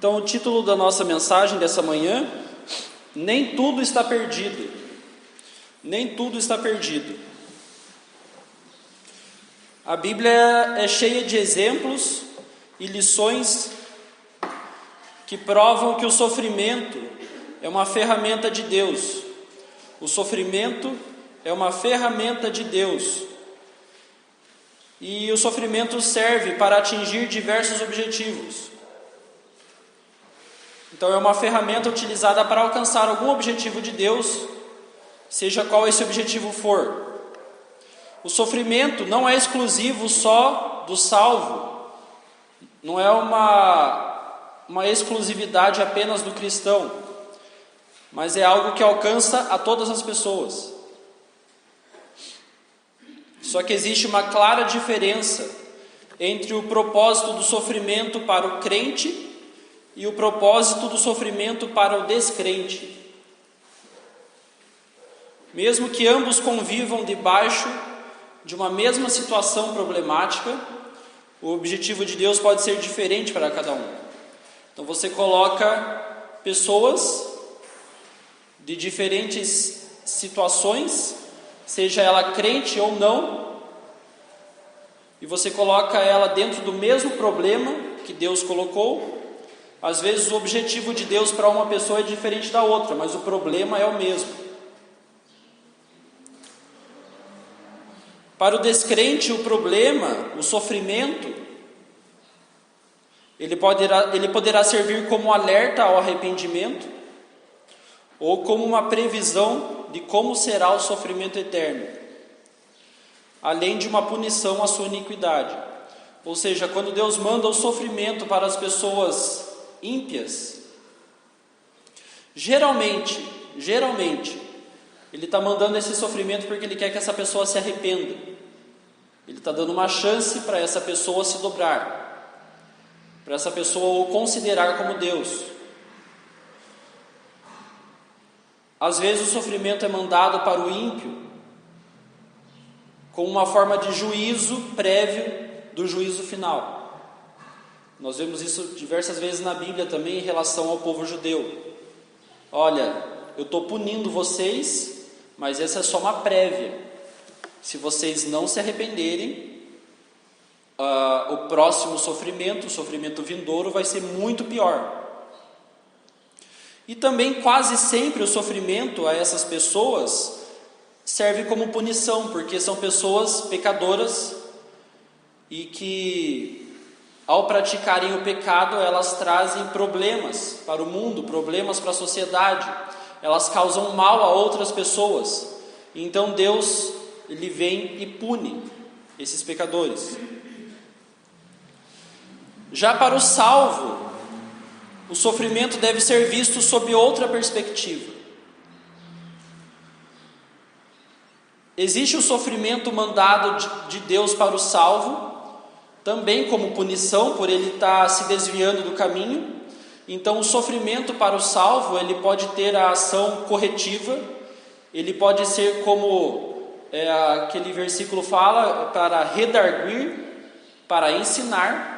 Então, o título da nossa mensagem dessa manhã: Nem tudo está perdido. Nem tudo está perdido. A Bíblia é cheia de exemplos e lições que provam que o sofrimento é uma ferramenta de Deus. O sofrimento é uma ferramenta de Deus. E o sofrimento serve para atingir diversos objetivos. Então é uma ferramenta utilizada para alcançar algum objetivo de Deus, seja qual esse objetivo for. O sofrimento não é exclusivo só do salvo, não é uma exclusividade apenas do cristão, mas é algo que alcança a todas as pessoas. Só que existe uma clara diferença entre o propósito do sofrimento para o crente e o propósito do sofrimento para o descrente. Mesmo que ambos convivam debaixo de uma mesma situação problemática, o objetivo de Deus pode ser diferente para cada um. Então você coloca pessoas de diferentes situações, seja ela crente ou não, e você coloca ela dentro do mesmo problema que Deus colocou. Às vezes o objetivo de Deus para uma pessoa é diferente da outra, mas o problema é o mesmo. Para o descrente, o problema, o sofrimento, ele poderá servir como alerta ao arrependimento ou como uma previsão de como será o sofrimento eterno, além de uma punição à sua iniquidade. Ou seja, quando Deus manda o sofrimento para as pessoas ímpias, geralmente, Ele está mandando esse sofrimento porque Ele quer que essa pessoa se arrependa. Ele está dando uma chance para essa pessoa se dobrar, para essa pessoa o considerar como Deus. Às vezes o sofrimento é mandado para o ímpio como uma forma de juízo prévio do juízo final. Nós vemos isso diversas vezes na Bíblia também em relação ao povo judeu. Olha, eu estou punindo vocês, mas essa é só uma prévia. Se vocês não se arrependerem, o próximo sofrimento, o sofrimento vindouro, vai ser muito pior. E também quase sempre o sofrimento a essas pessoas serve como punição, porque são pessoas pecadoras e que, ao praticarem o pecado, elas trazem problemas para o mundo, problemas para a sociedade, elas causam mal a outras pessoas. Então Deus, Ele vem e pune esses pecadores. Já para o salvo, o sofrimento deve ser visto sob outra perspectiva. Existe o sofrimento mandado de Deus para o salvo, também como punição por ele estar se desviando do caminho. Então o sofrimento para o salvo, ele pode ter a ação corretiva, ele pode ser como aquele versículo fala, para redarguir, para ensinar.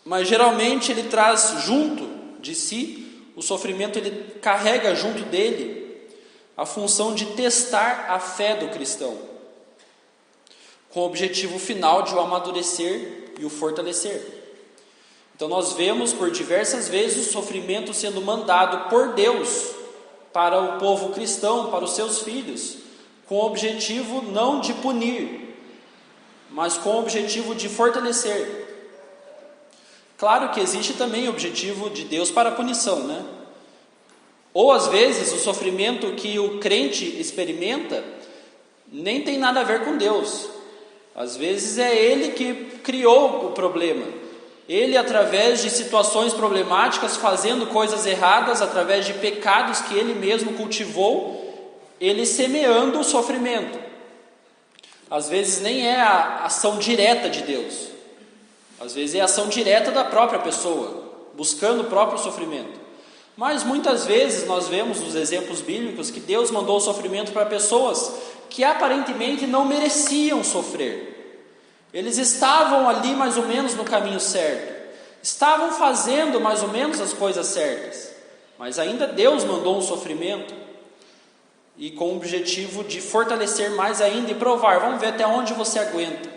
Mas geralmente ele traz junto de si, o sofrimento ele carrega junto dele a função de testar a fé do cristão, com o objetivo final de o amadurecer e o fortalecer. Então nós vemos por diversas vezes o sofrimento sendo mandado por Deus para o povo cristão, para os seus filhos, com o objetivo não de punir, mas com o objetivo de fortalecer. Claro que existe também o objetivo de Deus para a punição, né? Ou às vezes o sofrimento que o crente experimenta nem tem nada a ver com Deus. Às vezes é ele que criou o problema. Ele, através de situações problemáticas, fazendo coisas erradas, através de pecados que ele mesmo cultivou, ele semeando o sofrimento. Às vezes nem é a ação direta de Deus. Às vezes é a ação direta da própria pessoa, buscando o próprio sofrimento. Mas muitas vezes nós vemos nos exemplos bíblicos que Deus mandou o sofrimento para pessoas que aparentemente não mereciam sofrer. Eles estavam ali mais ou menos no caminho certo. estavam fazendo mais ou menos as coisas certas, mas ainda Deus mandou um sofrimento, e com o objetivo de fortalecer mais ainda e provar. Vamos ver até onde você aguenta.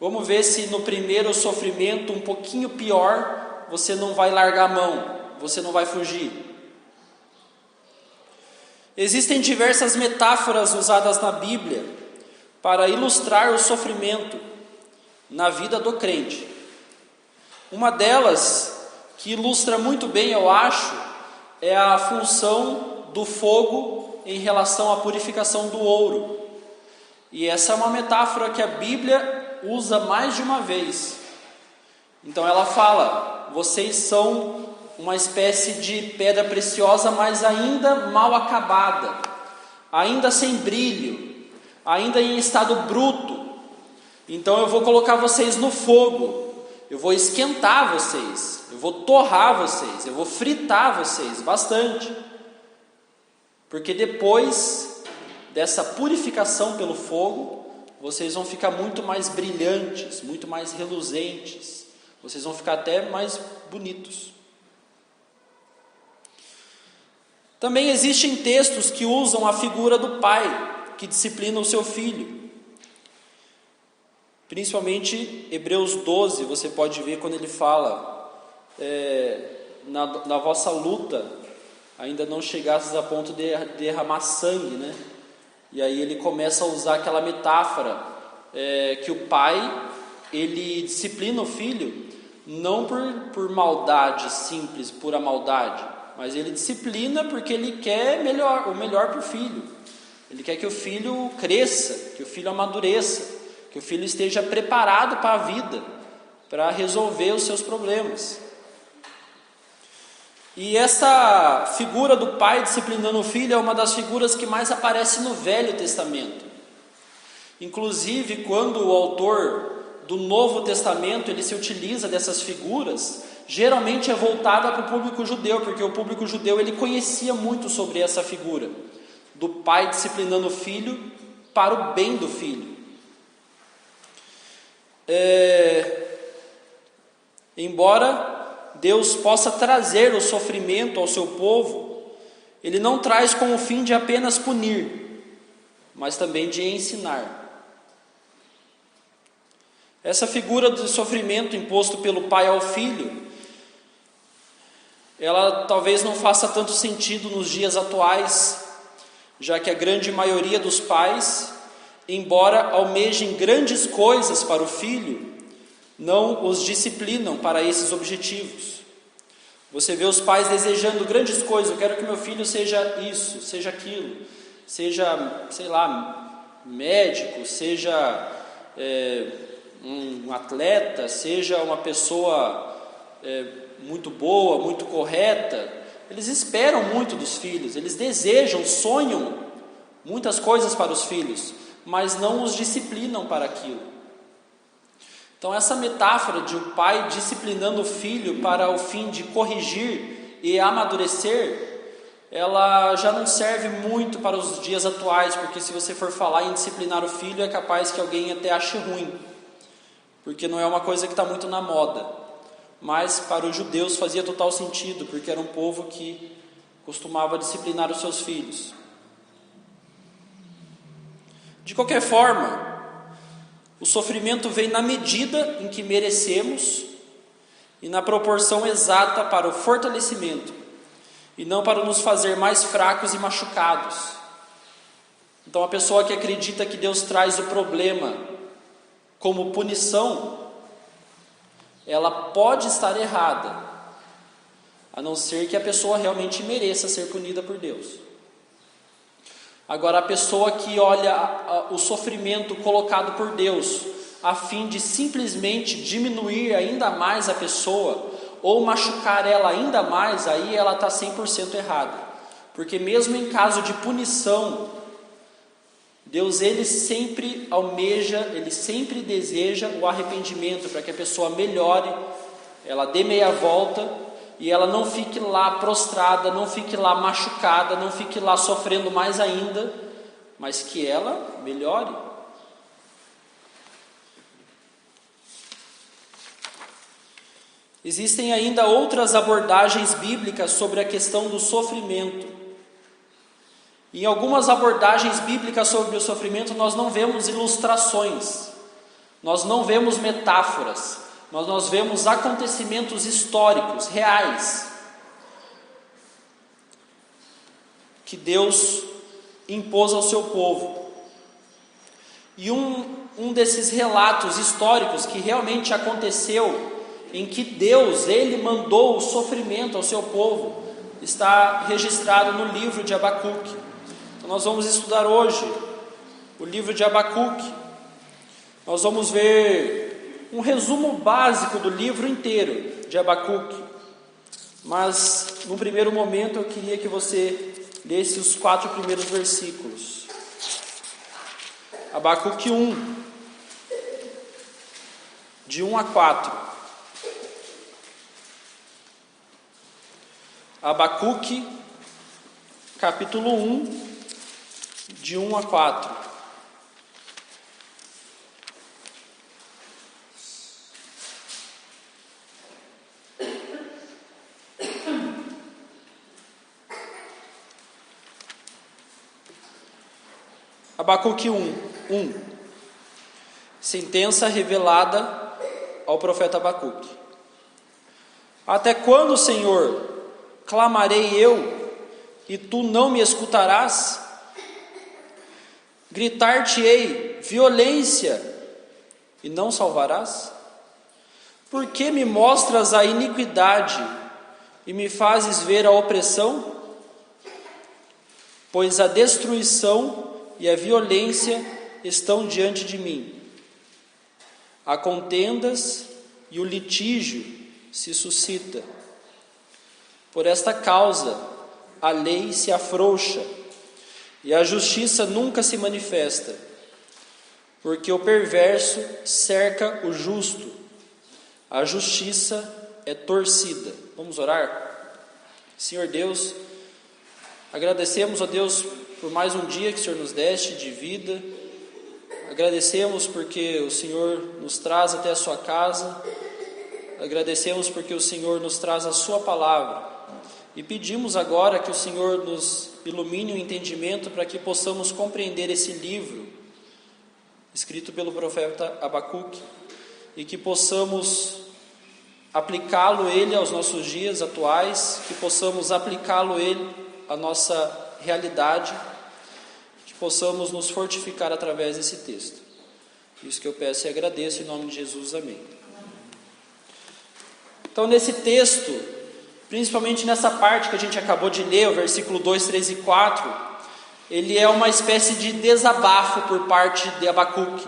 Vamos ver se no primeiro sofrimento, um pouquinho pior, você não vai largar a mão, você não vai fugir. Existem diversas metáforas usadas na Bíblia para ilustrar o sofrimento na vida do crente. Uma delas, que ilustra muito bem, eu acho, é a função do fogo em relação à purificação do ouro. E essa é uma metáfora que a Bíblia usa mais de uma vez. Então ela fala: vocês são uma espécie de pedra preciosa, mas ainda mal acabada, ainda sem brilho, ainda em estado bruto. Então eu vou colocar vocês no fogo, eu vou esquentar vocês, eu vou torrar vocês, eu vou fritar vocês bastante. Porque depois dessa purificação pelo fogo, vocês vão ficar muito mais brilhantes, muito mais reluzentes. Vocês vão ficar até mais bonitos. Também existem textos que usam a figura do pai, que disciplina o seu filho. Principalmente Hebreus 12, você pode ver quando ele fala, na vossa luta, ainda não chegasses a ponto de derramar sangue, né? E aí ele começa a usar aquela metáfora, que o pai, ele disciplina o filho, não por maldade simples, pura maldade, mas ele disciplina porque ele quer o melhor para o filho. Ele quer que o filho cresça, que o filho amadureça, que o filho esteja preparado para a vida, para resolver os seus problemas. E essa figura do pai disciplinando o filho é uma das figuras que mais aparece no Velho Testamento. Inclusive, quando o autor do Novo Testamento ele se utiliza dessas figuras, geralmente é voltada para o público judeu, porque o público judeu ele conhecia muito sobre essa figura do pai disciplinando o filho para o bem do filho. Embora Deus possa trazer o sofrimento ao seu povo, Ele não traz com o fim de apenas punir, mas também de ensinar. Essa figura de sofrimento imposto pelo pai ao filho, ela talvez não faça tanto sentido nos dias atuais, já que a grande maioria dos pais, embora almejem grandes coisas para o filho, não os disciplinam para esses objetivos. Você vê os pais desejando grandes coisas: eu quero que meu filho seja isso, seja aquilo, seja, sei lá, médico, seja um atleta, seja uma pessoa muito boa, muito correta. Eles esperam muito dos filhos, eles desejam, sonham muitas coisas para os filhos, mas não os disciplinam para aquilo. Então essa metáfora de um pai disciplinando o filho para o fim de corrigir e amadurecer, ela já não serve muito para os dias atuais, porque se você for falar em disciplinar o filho, é capaz que alguém até ache ruim, porque não é uma coisa que está muito na moda. Mas para os judeus fazia total sentido, porque era um povo que costumava disciplinar os seus filhos. De qualquer forma, o sofrimento vem na medida em que merecemos e na proporção exata para o fortalecimento, e não para nos fazer mais fracos e machucados. Então a pessoa que acredita que Deus traz o problema como punição, ela pode estar errada, a não ser que a pessoa realmente mereça ser punida por Deus. Agora, a pessoa que olha o sofrimento colocado por Deus a fim de simplesmente diminuir ainda mais a pessoa ou machucar ela ainda mais, aí ela está 100% errada. Porque mesmo em caso de punição, Deus ele sempre almeja, ele sempre deseja o arrependimento, para que a pessoa melhore, ela dê meia volta e ela não fique lá prostrada, não fique lá machucada, não fique lá sofrendo mais ainda, mas que ela melhore. Existem ainda outras abordagens bíblicas sobre a questão do sofrimento. Em algumas abordagens bíblicas sobre o sofrimento, nós não vemos ilustrações, nós não vemos metáforas, mas nós vemos acontecimentos históricos, reais, que Deus impôs ao seu povo. E um desses relatos históricos que realmente aconteceu, em que Deus, Ele mandou o sofrimento ao seu povo, está registrado no livro de Abacuque. Então nós vamos estudar hoje o livro de Abacuque. Nós vamos ver um resumo básico do livro inteiro de Abacuque. Mas, no primeiro momento, eu queria que você lesse os 4 primeiros versículos. Abacuque 1, de 1 a 4. Abacuque, capítulo 1, de 1 a 4. Abacuque 1. Sentença revelada ao profeta Abacuque. Até quando, Senhor, clamarei eu, e tu não me escutarás? Gritar-te-ei violência, e não salvarás? Por que me mostras a iniquidade, e me fazes ver a opressão? Pois a destruição e a violência estão diante de mim. Há contendas e o litígio se suscita. Por esta causa, a lei se afrouxa e a justiça nunca se manifesta, porque o perverso cerca o justo, a justiça é torcida. Vamos orar? Senhor Deus, agradecemos a Deus por mais um dia que o Senhor nos deste de vida. Agradecemos porque o Senhor nos traz até a sua casa. Agradecemos porque o Senhor nos traz a sua palavra. E pedimos agora que o Senhor nos ilumine o entendimento para que possamos compreender esse livro escrito pelo profeta Abacuque e que possamos aplicá-lo ele aos nossos dias atuais, que possamos aplicá-lo ele à nossa realidade, que possamos nos fortificar através desse texto. Isso que eu peço e agradeço em nome de Jesus, amém. Então, nesse texto, principalmente nessa parte que a gente acabou de ler, o versículo 2, 3 e 4, ele é uma espécie de desabafo por parte de Abacuque.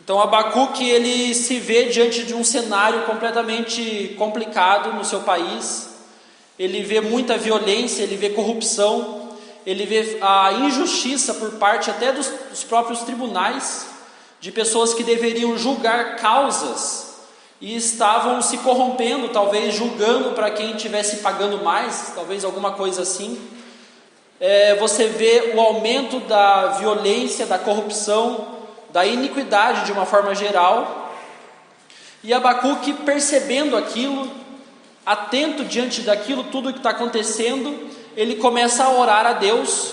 Então Abacuque, ele se vê diante de um cenário completamente complicado no seu país. Ele vê muita violência, ele vê corrupção, ele vê a injustiça por parte até dos próprios tribunais, de pessoas que deveriam julgar causas e estavam se corrompendo, talvez julgando para quem estivesse pagando mais, talvez alguma coisa assim. Você vê o aumento da violência, da corrupção, da iniquidade de uma forma geral. E Abacuque, percebendo aquilo, atento diante daquilo, tudo que está acontecendo, ele começa a orar a Deus.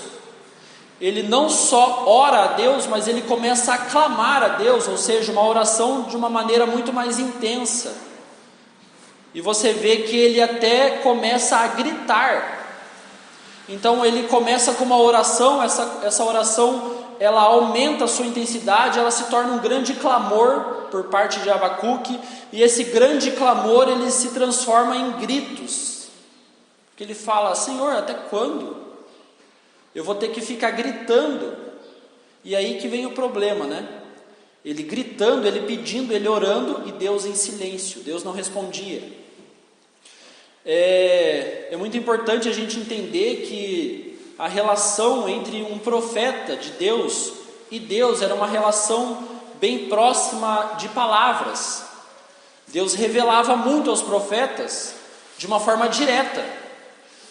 Ele não só ora a Deus, mas ele começa a clamar a Deus, ou seja, uma oração de uma maneira muito mais intensa. E você vê que ele até começa a gritar. Então ele começa com uma oração, essa oração, ela aumenta a sua intensidade, ela se torna um grande clamor por parte de Abacuque, e esse grande clamor, ele se transforma em gritos. Porque ele fala: Senhor, até quando? Eu vou ter que ficar gritando. E aí que vem o problema, né? Ele gritando, ele pedindo, ele orando, e Deus em silêncio. Deus não respondia. É muito importante a gente entender que a relação entre um profeta de Deus e Deus era uma relação bem próxima de palavras. Deus revelava muito aos profetas de uma forma direta,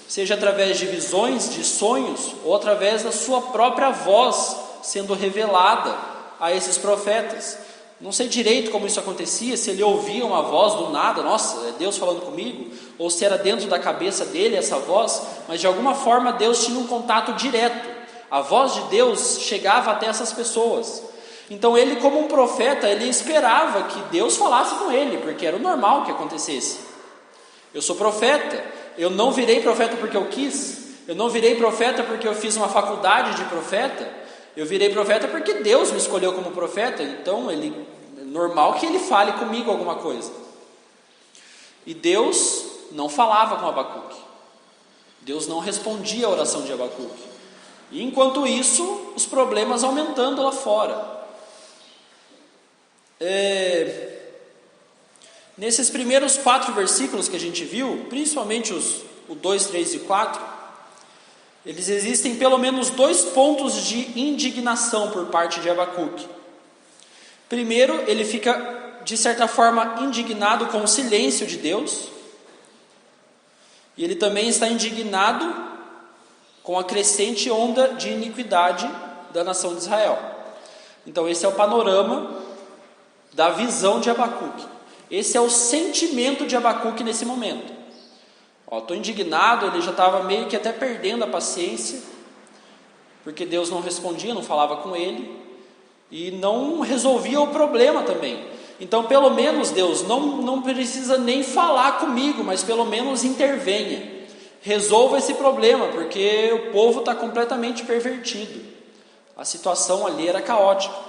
seja através de visões, de sonhos, ou através da sua própria voz sendo revelada a esses profetas. Não sei direito como isso acontecia, se ele ouvia uma voz do nada, nossa, é Deus falando comigo, ou se era dentro da cabeça dele essa voz, mas de alguma forma Deus tinha um contato direto. A voz de Deus chegava até essas pessoas. Então ele, como um profeta, ele esperava que Deus falasse com ele, porque era o normal que acontecesse. Eu sou profeta, eu não virei profeta porque eu quis, eu não virei profeta porque eu fiz uma faculdade de profeta, eu virei profeta porque Deus me escolheu como profeta, então é normal que ele fale comigo alguma coisa. E Deus não falava com Abacuque. Deus não respondia a oração de Abacuque. E enquanto isso, os problemas aumentando lá fora. Nesses primeiros 4 versículos que a gente viu, principalmente o 2, 3 e 4, eles existem pelo menos 2 pontos de indignação por parte de Abacuque. Primeiro, ele fica, de certa forma, indignado com o silêncio de Deus. E ele também está indignado com a crescente onda de iniquidade da nação de Israel. Então esse é o panorama da visão de Abacuque. Esse é o sentimento de Abacuque nesse momento. Estou indignado, ele já estava meio que até perdendo a paciência, porque Deus não respondia, não falava com ele, e não resolvia o problema também. Então pelo menos Deus não precisa nem falar comigo, mas pelo menos intervenha, resolva esse problema, porque o povo está completamente pervertido, a situação ali era caótica.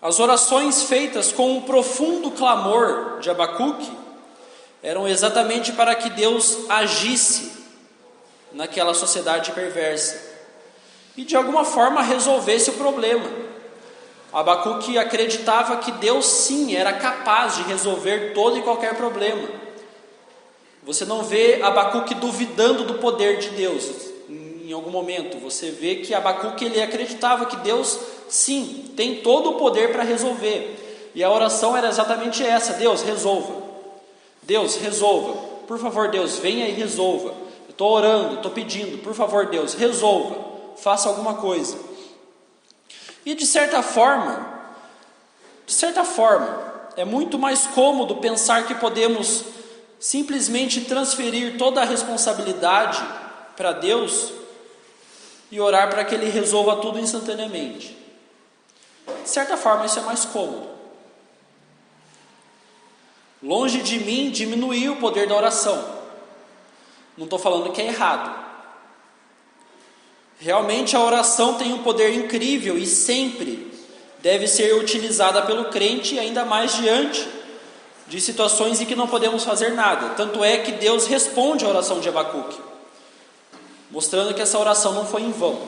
As orações feitas com um profundo clamor de Abacuque eram exatamente para que Deus agisse naquela sociedade perversa e de alguma forma resolvesse o problema. Abacuque acreditava que Deus sim era capaz de resolver todo e qualquer problema. Você não vê Abacuque duvidando do poder de Deus em algum momento. Você vê que Abacuque ele acreditava que Deus sim tem todo o poder para resolver. E a oração era exatamente essa: Deus, resolva. Deus, resolva. Por favor, Deus, venha e resolva. Eu estou orando, estou pedindo, por favor, Deus, resolva. Faça alguma coisa. E de certa forma, é muito mais cômodo pensar que podemos simplesmente transferir toda a responsabilidade para Deus e orar para que Ele resolva tudo instantaneamente. De certa forma, isso é mais cômodo. Longe de mim diminuir o poder da oração. Não estou falando que é errado. Realmente a oração tem um poder incrível e sempre deve ser utilizada pelo crente, ainda mais diante de situações em que não podemos fazer nada. Tanto é que Deus responde a oração de Abacuque, mostrando que essa oração não foi em vão.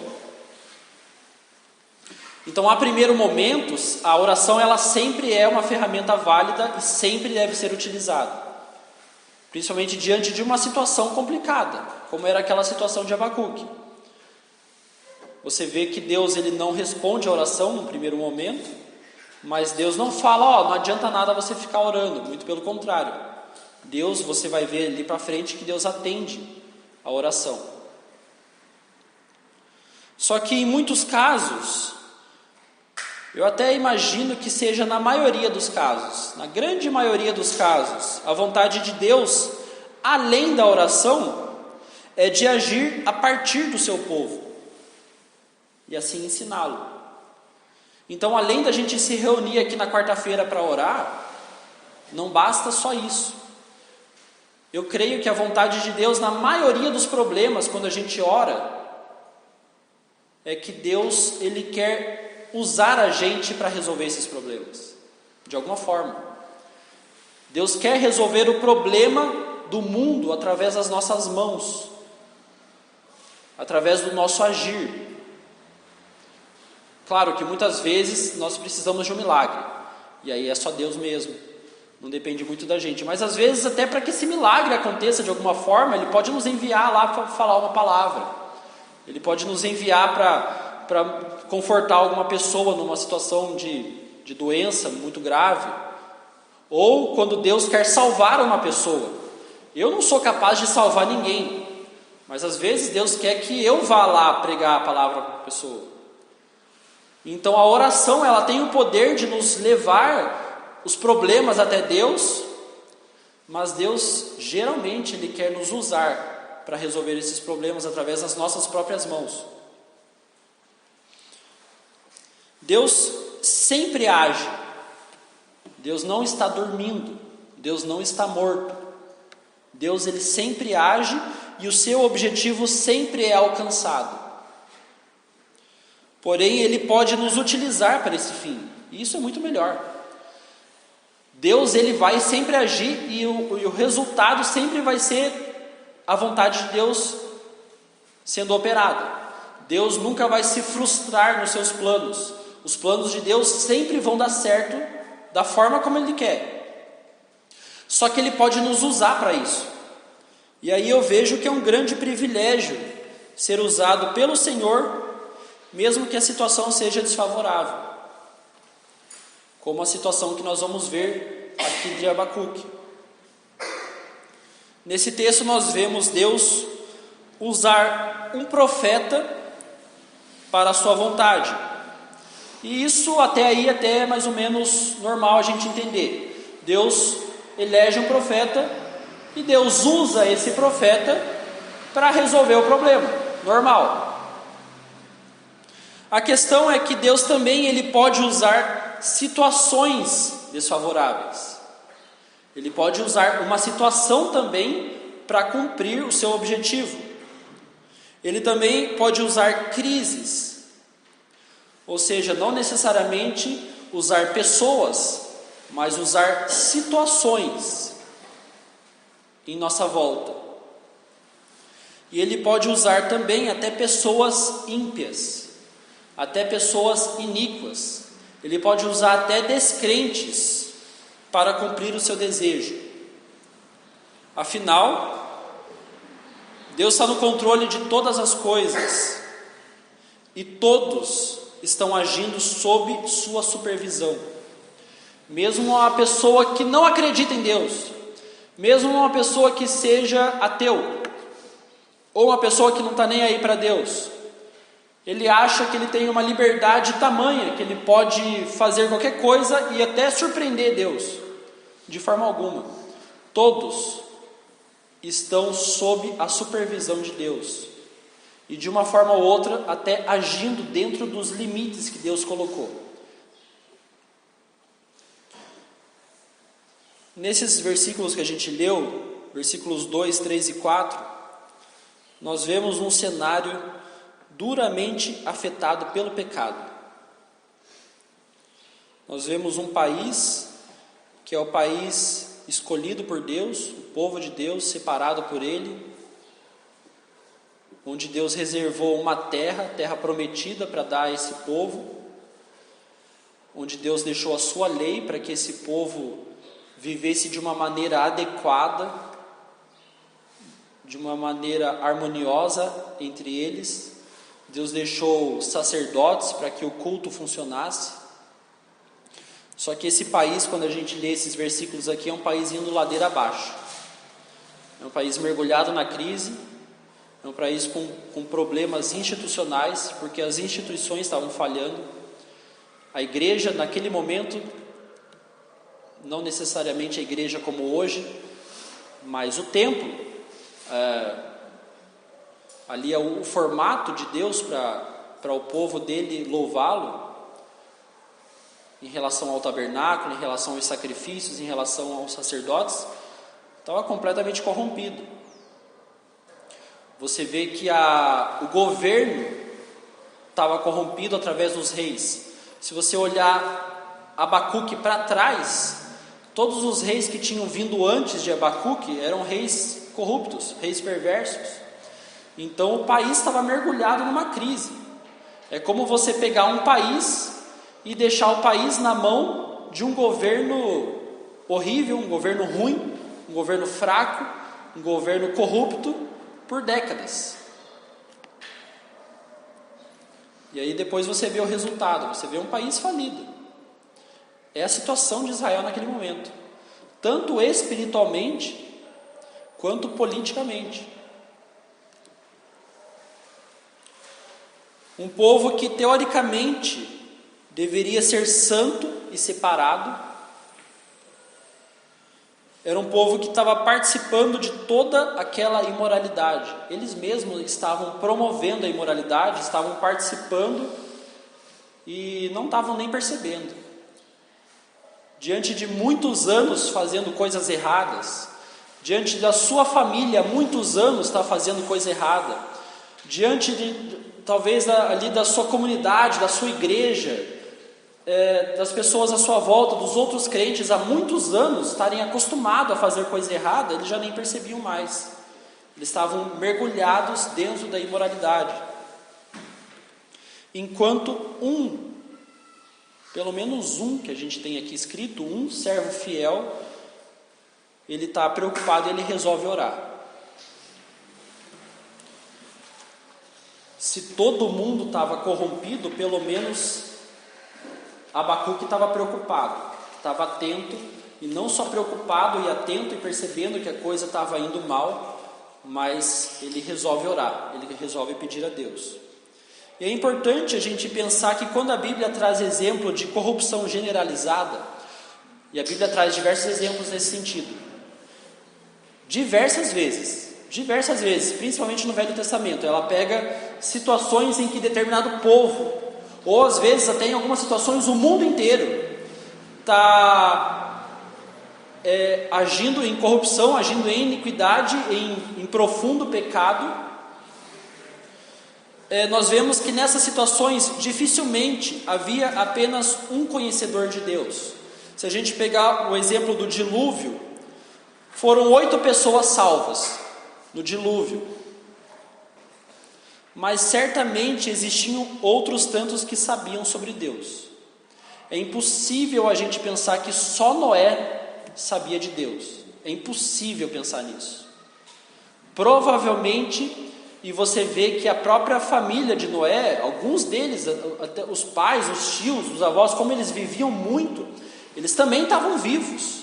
Então, a primeiro momento, a oração ela sempre é uma ferramenta válida e sempre deve ser utilizada, principalmente diante de uma situação complicada, como era aquela situação de Abacuque. Você vê que Deus ele não responde a oração no primeiro momento, mas Deus não fala, não adianta nada você ficar orando, muito pelo contrário. Deus, você vai ver ali para frente que Deus atende a oração. Só que em muitos casos, eu até imagino que seja na maioria dos casos, na grande maioria dos casos, a vontade de Deus, além da oração, é de agir a partir do seu povo e assim ensiná-lo. Então, além da gente se reunir aqui na quarta-feira para orar, não basta só isso. Eu creio que a vontade de Deus, na maioria dos problemas, quando a gente ora, é que Deus ele quer usar a gente para resolver esses problemas, de alguma forma. Deus quer resolver o problema do mundo através das nossas mãos, através do nosso agir. Claro que muitas vezes nós precisamos de um milagre, e aí é só Deus mesmo, não depende muito da gente, mas às vezes até para que esse milagre aconteça de alguma forma, Ele pode nos enviar lá para falar uma palavra, Ele pode nos enviar para confortar alguma pessoa numa situação de doença muito grave, ou quando Deus quer salvar uma pessoa. Eu não sou capaz de salvar ninguém, mas às vezes Deus quer que eu vá lá pregar a palavra para a pessoa. Então a oração, ela tem o poder de nos levar os problemas até Deus, mas Deus geralmente Ele quer nos usar para resolver esses problemas através das nossas próprias mãos. Deus sempre age. Deus não está dormindo. Deus não está morto. Deus, Ele sempre age e o seu objetivo sempre é alcançado. Porém, Ele pode nos utilizar para esse fim. E isso é muito melhor. Deus, Ele vai sempre agir e o resultado sempre vai ser a vontade de Deus sendo operada. Deus nunca vai se frustrar nos seus planos. Os planos de Deus sempre vão dar certo da forma como Ele quer. Só que Ele pode nos usar para isso. E aí eu vejo que é um grande privilégio ser usado pelo Senhor, mesmo que a situação seja desfavorável. Como a situação que nós vamos ver aqui de Abacuque. Nesse texto nós vemos Deus usar um profeta para a sua vontade. E isso até aí até é mais ou menos normal a gente entender. Deus elege um profeta e Deus usa esse profeta para resolver o problema. Normal. A questão é que Deus também Ele pode usar situações desfavoráveis. Ele pode usar uma situação também para cumprir o seu objetivo. Ele também pode usar crises. Ou seja, não necessariamente usar pessoas, mas usar situações em nossa volta. E Ele pode usar também até pessoas ímpias, até pessoas iníquas. Ele pode usar até descrentes para cumprir o seu desejo. Afinal, Deus está no controle de todas as coisas e todos estão agindo sob sua supervisão. Mesmo uma pessoa que não acredita em Deus, mesmo uma pessoa que seja ateu, ou uma pessoa que não está nem aí para Deus, ele acha que ele tem uma liberdade tamanha, que ele pode fazer qualquer coisa e até surpreender Deus. De forma alguma. Todos estão sob a supervisão de Deus. E de uma forma ou outra, até agindo dentro dos limites que Deus colocou. Nesses versículos que a gente leu, versículos 2, 3 e 4, nós vemos um cenário duramente afetado pelo pecado. Nós vemos um país que é o país escolhido por Deus, o povo de Deus, separado por Ele, onde Deus reservou uma terra prometida para dar a esse povo, onde Deus deixou a sua lei para que esse povo vivesse de uma maneira adequada, de uma maneira harmoniosa entre eles. Deus deixou sacerdotes para que o culto funcionasse. Só que esse país, quando a gente lê esses versículos aqui, é um país indo ladeira abaixo. É um país mergulhado na crise, é um país com problemas institucionais, porque as instituições estavam falhando. A igreja, naquele momento, não necessariamente a igreja como hoje, mas o templo, ali é o formato de Deus para o povo dele louvá-lo, em relação ao tabernáculo, em relação aos sacrifícios, em relação aos sacerdotes, estava completamente corrompido. Você vê que o governo estava corrompido através dos reis. Se você olhar Abacuque para trás, todos os reis que tinham vindo antes de Abacuque eram reis corruptos, reis perversos. Então o país estava mergulhado numa crise. É como você pegar um país e deixar o país na mão de um governo horrível, um governo ruim, um governo fraco, um governo corrupto por décadas. E aí depois você vê o resultado, você vê um país falido. É a situação de Israel naquele momento, tanto espiritualmente quanto politicamente. Um povo que teoricamente deveria ser santo e separado. Era um povo que estava participando de toda aquela imoralidade. Eles mesmos estavam promovendo a imoralidade, estavam participando e não estavam nem percebendo. Diante de muitos anos fazendo coisas erradas, diante da sua família, há muitos anos está fazendo coisa errada, diante de, talvez ali da sua comunidade, da sua igreja, das pessoas à sua volta, dos outros crentes, há muitos anos estarem acostumados a fazer coisa errada, eles já nem percebiam mais. Eles estavam mergulhados dentro da imoralidade. Enquanto pelo menos um que a gente tem aqui escrito, um servo fiel, ele está preocupado e ele resolve orar. Se todo mundo estava corrompido, pelo menos Abacuque estava preocupado, estava atento, e não só preocupado e atento e percebendo que a coisa estava indo mal, mas ele resolve orar, ele resolve pedir a Deus. E é importante a gente pensar que quando a Bíblia traz exemplo de corrupção generalizada, e a Bíblia traz diversos exemplos nesse sentido, diversas vezes, principalmente no Velho Testamento, ela pega situações em que determinado povo, ou às vezes até em algumas situações o mundo inteiro está agindo em corrupção, agindo em iniquidade, em profundo pecado. Nós vemos que nessas situações dificilmente havia apenas um conhecedor de Deus. Se a gente pegar o exemplo do dilúvio, foram 8 pessoas salvas no dilúvio, mas certamente existiam outros tantos que sabiam sobre Deus. É impossível a gente pensar que só Noé sabia de Deus. É impossível pensar nisso. Provavelmente, e você vê que a própria família de Noé, alguns deles, até os pais, os tios, os avós, como eles viviam muito, eles também estavam vivos.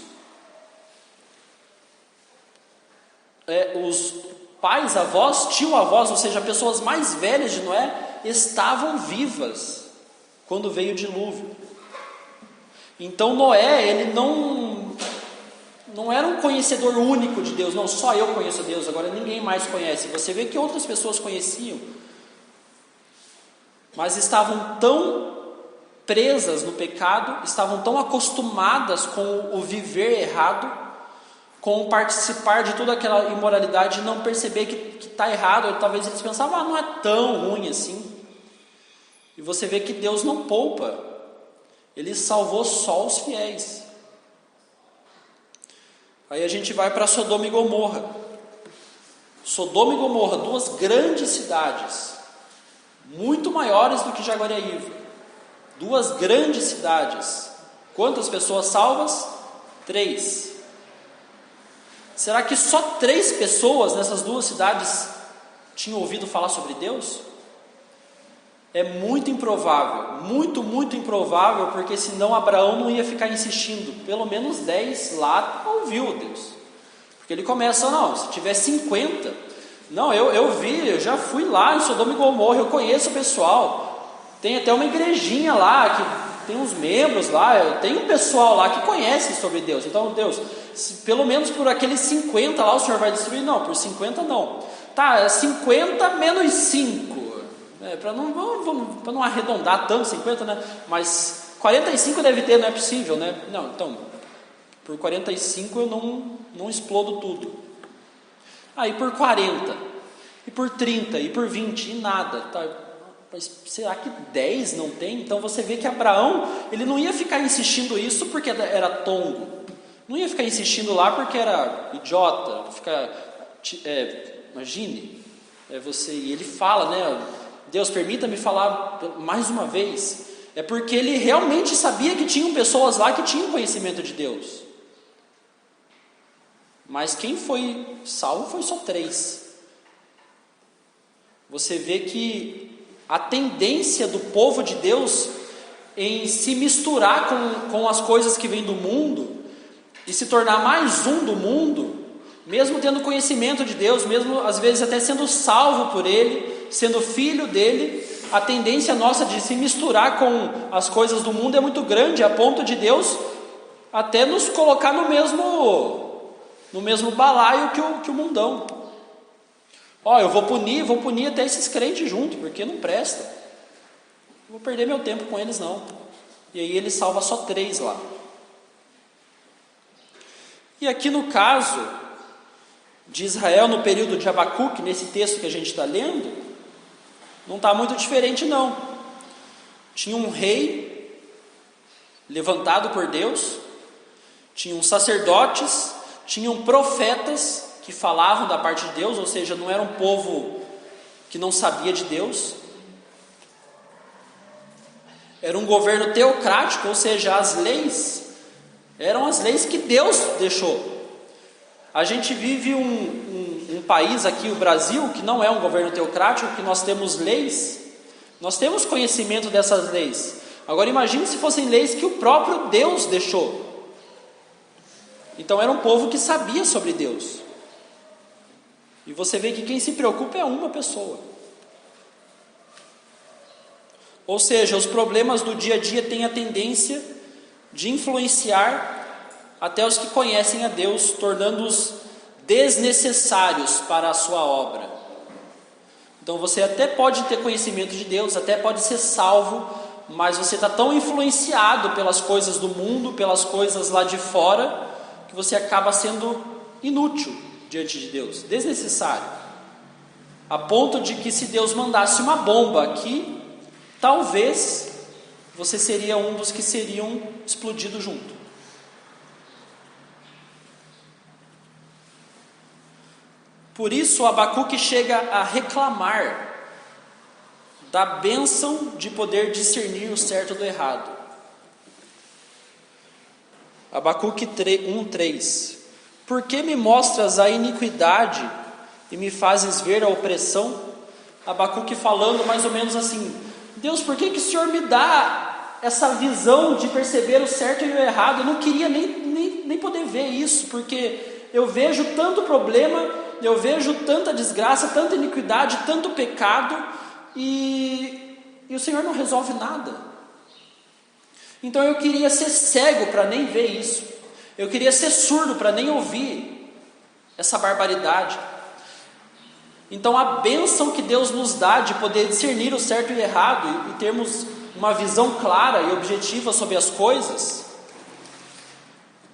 Os pais, avós, tio-avós, ou seja, pessoas mais velhas de Noé, estavam vivas quando veio o dilúvio. Então Noé, ele não era um conhecedor único de Deus, não, só eu conheço Deus, agora ninguém mais conhece. Você vê que outras pessoas conheciam, mas estavam tão presas no pecado, estavam tão acostumadas com o viver errado, com o participar de toda aquela imoralidade e não perceber que está errado, ou talvez eles pensavam, não é tão ruim assim. E você vê que Deus não poupa, Ele salvou só os fiéis. Aí a gente vai para Sodoma e Gomorra. Sodoma e Gomorra, 2 grandes cidades, muito maiores do que Jaguariaíva. 2 grandes cidades. Quantas pessoas salvas? 3. Será que só 3 pessoas nessas 2 cidades tinham ouvido falar sobre Deus? É muito improvável, muito improvável, porque senão Abraão não ia ficar insistindo. Pelo menos 10 lá ouviu Deus. Porque ele começa, não, se tiver 50, não, eu já fui lá em Sodoma e Gomorra, eu conheço o pessoal. Tem até uma igrejinha lá, que tem uns membros lá, tem um pessoal lá que conhece sobre Deus. Então, Deus, pelo menos por aqueles 50 lá o Senhor vai destruir? Não, por 50 não. Tá, 50 menos 5. Para não arredondar tanto 50, né? Mas 45 deve ter, não é possível, né? Não, então, por 45 eu não explodo tudo. E por 40, e por 30, e por 20, e nada, tá? Mas será que 10 não tem? Então você vê que Abraão, ele não ia ficar insistindo isso porque era tongo, não ia ficar insistindo lá porque era idiota, imagine, e ele fala, né? Deus, permita-me falar mais uma vez. É porque ele realmente sabia que tinham pessoas lá que tinham conhecimento de Deus. Mas quem foi salvo foi só 3. Você vê que a tendência do povo de Deus em se misturar com as coisas que vêm do mundo e se tornar mais um do mundo, mesmo tendo conhecimento de Deus, mesmo às vezes até sendo salvo por Ele, sendo filho dele, a tendência nossa de se misturar com as coisas do mundo é muito grande, a ponto de Deus até nos colocar no mesmo balaio que o mundão. Eu vou punir até esses crentes junto, porque não presta. Não vou perder meu tempo com eles não. E aí ele salva só 3 lá. E aqui no caso de Israel, no período de Abacuque, nesse texto que a gente está lendo, não está muito diferente não. Tinha um rei levantado por Deus, tinham sacerdotes, tinham profetas que falavam da parte de Deus, ou seja, não era um povo que não sabia de Deus. Era um governo teocrático, ou seja, as leis eram as leis que Deus deixou. A gente vive um país aqui, o Brasil, que não é um governo teocrático, que nós temos leis, nós temos conhecimento dessas leis. Agora imagine se fossem leis que o próprio Deus deixou. Então era um povo que sabia sobre Deus. E você vê que quem se preocupa é uma pessoa. Ou seja, os problemas do dia a dia têm a tendência de influenciar até os que conhecem a Deus, tornando-os desnecessários para a sua obra. Então você até pode ter conhecimento de Deus, até pode ser salvo, mas você está tão influenciado pelas coisas do mundo, pelas coisas lá de fora, que você acaba sendo inútil diante de Deus, desnecessário. A ponto de que se Deus mandasse uma bomba aqui, talvez você seria um dos que seriam explodidos junto. Por isso Abacuque chega a reclamar da bênção de poder discernir o certo do errado. Abacuque 1:3. Por que me mostras a iniquidade e me fazes ver a opressão? Abacuque falando mais ou menos assim: Deus, por que o Senhor me dá essa visão de perceber o certo e o errado? Eu não queria nem poder ver isso, porque eu vejo tanto problema, eu vejo tanta desgraça, tanta iniquidade, tanto pecado, e o Senhor não resolve nada. Então eu queria ser cego para nem ver isso, eu queria ser surdo para nem ouvir essa barbaridade. Então a bênção que Deus nos dá de poder discernir o certo e o errado e termos uma visão clara e objetiva sobre as coisas,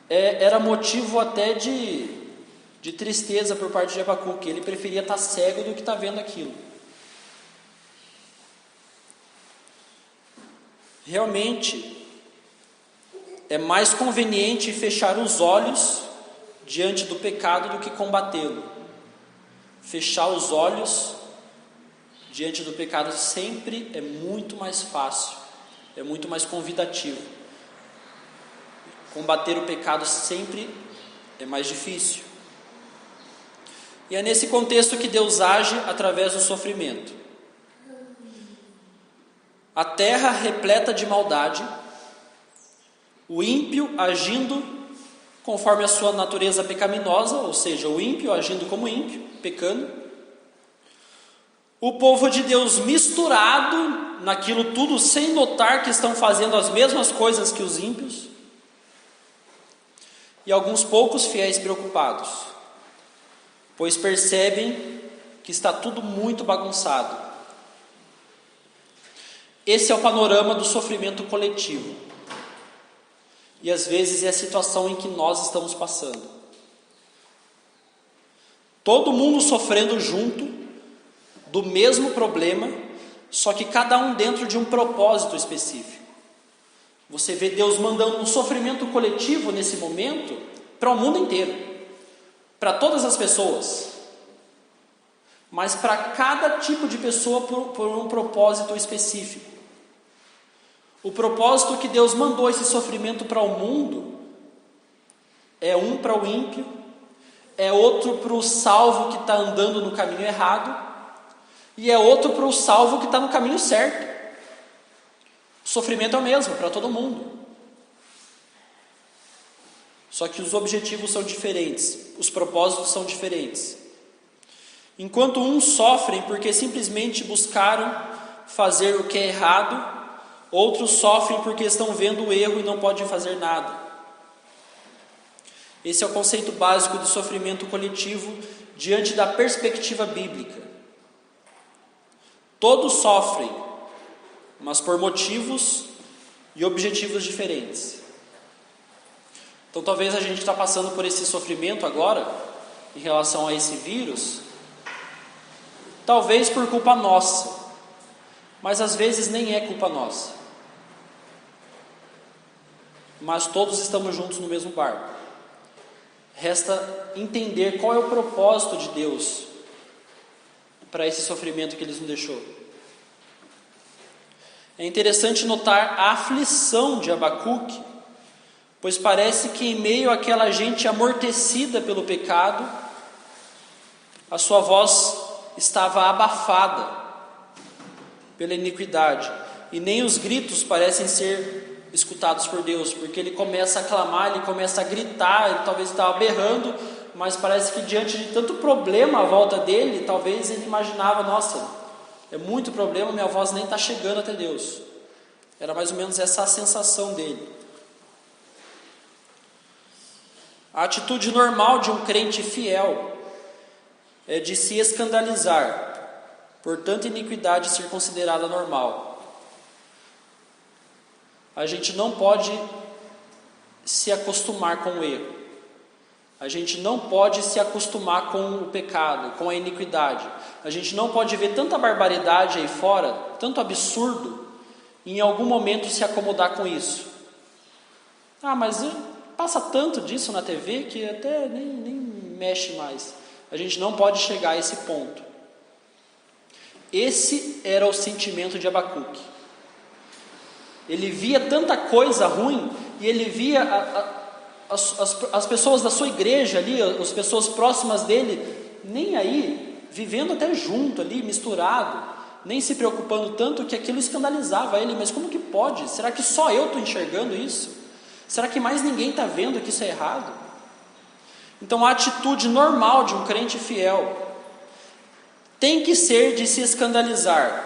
era motivo até de tristeza por parte de Abacuque. Ele preferia estar cego do que estar vendo aquilo. Realmente é mais conveniente fechar os olhos diante do pecado do que combatê-lo. Fechar os olhos diante do pecado sempre é muito mais fácil, é muito mais convidativo. Combater o pecado sempre é mais difícil. E é nesse contexto que Deus age através do sofrimento. A terra repleta de maldade, o ímpio agindo conforme a sua natureza pecaminosa, ou seja, o ímpio agindo como ímpio, pecando. O povo de Deus misturado naquilo tudo, sem notar que estão fazendo as mesmas coisas que os ímpios. E alguns poucos fiéis preocupados, pois percebem que está tudo muito bagunçado. Esse é o panorama do sofrimento coletivo. E às vezes é a situação em que nós estamos passando. Todo mundo sofrendo junto do mesmo problema, só que cada um dentro de um propósito específico. Você vê Deus mandando um sofrimento coletivo nesse momento para o mundo inteiro, para todas as pessoas, mas para cada tipo de pessoa por um propósito específico. O propósito que Deus mandou esse sofrimento para o mundo é um para o ímpio, é outro para o salvo que está andando no caminho errado, e é outro para o salvo que está no caminho certo. O sofrimento é o mesmo para todo mundo. Só que os objetivos são diferentes, os propósitos são diferentes. Enquanto uns sofrem porque simplesmente buscaram fazer o que é errado, outros sofrem porque estão vendo o erro e não podem fazer nada. Esse é o conceito básico do sofrimento coletivo diante da perspectiva bíblica. Todos sofrem, mas por motivos e objetivos diferentes. Então talvez a gente está passando por esse sofrimento agora, em relação a esse vírus, talvez por culpa nossa, mas às vezes nem é culpa nossa. Mas todos estamos juntos no mesmo barco. Resta entender qual é o propósito de Deus para esse sofrimento que Ele nos deixou. É interessante notar a aflição de Abacuque, pois parece que em meio àquela gente amortecida pelo pecado, a sua voz estava abafada pela iniquidade, e nem os gritos parecem ser escutados por Deus, porque ele começa a clamar, ele começa a gritar, ele talvez estava berrando, mas parece que diante de tanto problema à volta dele, talvez ele imaginava, nossa, é muito problema, minha voz nem está chegando até Deus. Era mais ou menos essa a sensação dele. A atitude normal de um crente fiel é de se escandalizar por tanta iniquidade ser considerada normal. A gente não pode se acostumar com o erro. A gente não pode se acostumar com o pecado, com a iniquidade. A gente não pode ver tanta barbaridade aí fora, tanto absurdo, e em algum momento se acomodar com isso. Mas passa tanto disso na TV que até nem mexe mais. A gente não pode chegar a esse ponto. Esse era o sentimento de Abacuque. Ele via tanta coisa ruim, e ele via as pessoas da sua igreja ali, as pessoas próximas dele, nem aí, vivendo até junto ali, misturado, nem se preocupando tanto, que aquilo escandalizava ele. Mas como que pode? Será que só eu estou enxergando isso? Será que mais ninguém está vendo que isso é errado? Então a atitude normal de um crente fiel tem que ser de se escandalizar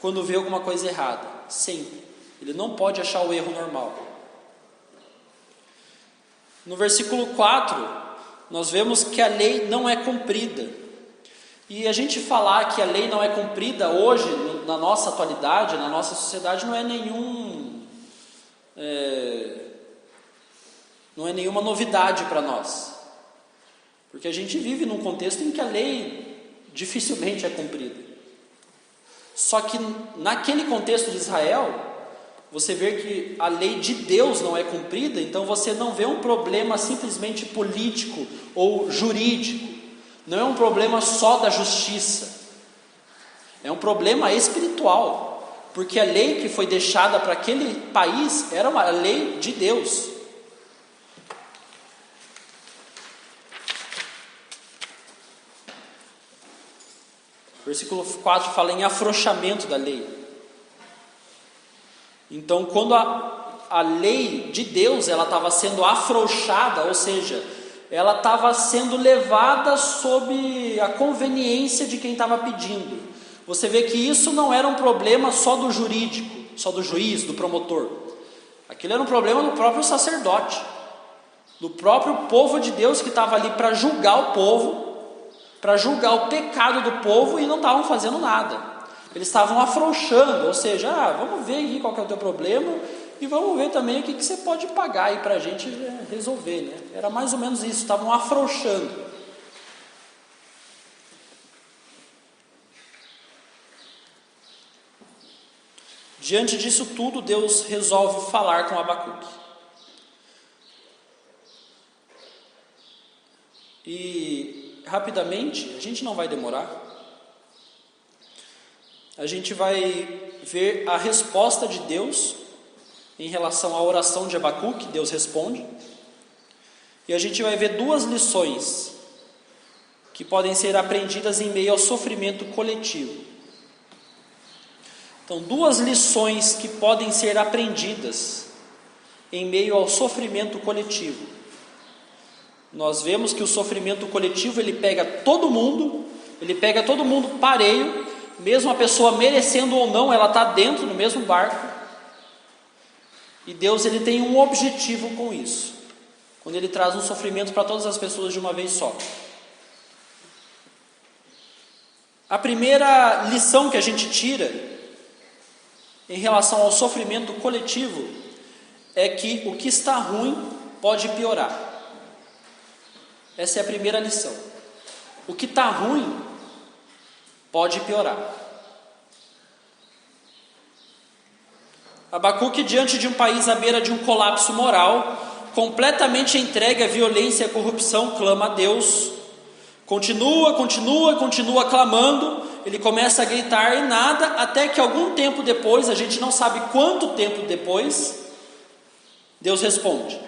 quando vê alguma coisa errada, sempre. Ele não pode achar o erro normal. No versículo 4, nós vemos que a lei não é cumprida. E a gente falar que a lei não é cumprida hoje, na nossa atualidade, na nossa sociedade, não é nenhuma novidade para nós. Porque a gente vive num contexto em que a lei dificilmente é cumprida. Só que naquele contexto de Israel, você vê que a lei de Deus não é cumprida, então você não vê um problema simplesmente político ou jurídico. Não é um problema só da justiça. É um problema espiritual. Porque a lei que foi deixada para aquele país era uma lei de Deus. Versículo 4 fala em afrouxamento da lei. Então, quando a lei de Deus ela estava sendo afrouxada, ou seja, ela estava sendo levada sob a conveniência de quem estava pedindo. Você vê que isso não era um problema só do jurídico, só do juiz, do promotor. Aquilo era um problema do próprio sacerdote, do próprio povo de Deus que estava ali para julgar o povo, para julgar o pecado do povo, e não estavam fazendo nada. Eles estavam afrouxando, ou seja, vamos ver aqui qual que é o teu problema e vamos ver também o que você pode pagar aí para a gente resolver, né? Era mais ou menos isso, estavam afrouxando. Diante disso tudo, Deus resolve falar com Abacuque. E rapidamente, a gente não vai demorar, a gente vai ver a resposta de Deus em relação à oração de Abacuque. Deus responde, e a gente vai ver duas lições que podem ser aprendidas em meio ao sofrimento coletivo. Então, duas lições que podem ser aprendidas em meio ao sofrimento coletivo. Nós vemos que o sofrimento coletivo ele pega todo mundo pareio, mesmo a pessoa merecendo ou não, ela está dentro do mesmo barco. E Deus, ele tem um objetivo com isso, quando ele traz um sofrimento para todas as pessoas de uma vez só. A primeira lição que a gente tira em relação ao sofrimento coletivo é que o que está ruim pode piorar. Essa é a primeira lição. O que está ruim pode piorar. Abacuque, diante de um país à beira de um colapso moral, completamente entregue à violência e à corrupção, clama a Deus. Continua clamando. Ele começa a gritar e nada, até que algum tempo depois, a gente não sabe quanto tempo depois, Deus responde.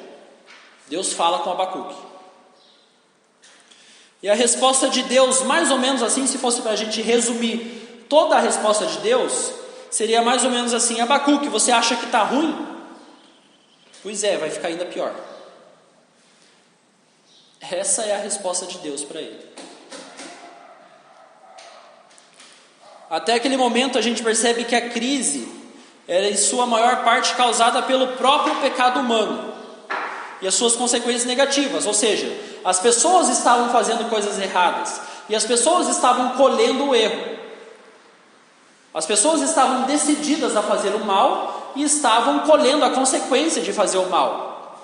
Deus fala com Abacuque. E a resposta de Deus, mais ou menos assim, se fosse para a gente resumir toda a resposta de Deus, seria mais ou menos assim: Abacuque, você acha que está ruim? Pois é, vai ficar ainda pior. Essa é a resposta de Deus para ele. Até aquele momento a gente percebe que a crise era em sua maior parte causada pelo próprio pecado humano e as suas consequências negativas, ou seja, as pessoas estavam fazendo coisas erradas e as pessoas estavam colhendo o erro. As pessoas estavam decididas a fazer o mal e estavam colhendo a consequência de fazer o mal.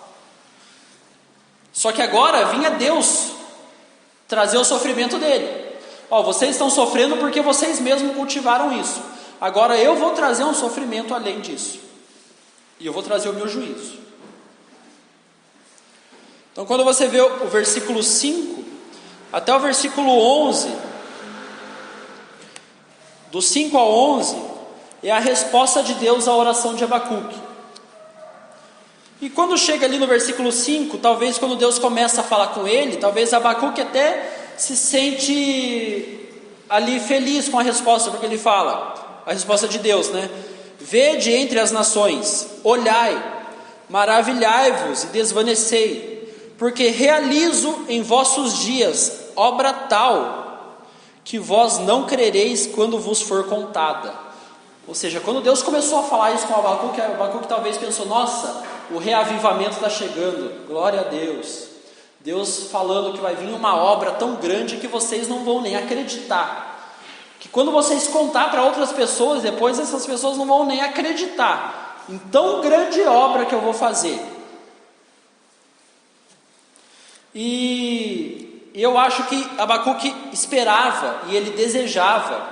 Só que agora vinha Deus trazer o sofrimento dele. Vocês estão sofrendo porque vocês mesmos cultivaram isso. Agora eu vou trazer um sofrimento além disso. E eu vou trazer o meu juízo. Então, quando você vê o versículo 5 até o versículo 11, do 5 ao 11, é a resposta de Deus à oração de Abacuque. E quando chega ali no versículo 5, talvez quando Deus começa a falar com ele, talvez Abacuque até se sente ali feliz com a resposta, porque ele fala, a resposta de Deus, né? Vede entre as nações, olhai, maravilhai-vos e desvanecei, porque realizo em vossos dias obra tal, que vós não crereis quando vos for contada. Ou seja, quando Deus começou a falar isso com Abacuque talvez pensou: nossa, o reavivamento está chegando, glória a Deus. Deus falando que vai vir uma obra tão grande que vocês não vão nem acreditar. Que quando vocês contar para outras pessoas, depois essas pessoas não vão nem acreditar em tão grande obra que eu vou fazer. E eu acho que Abacuque esperava e ele desejava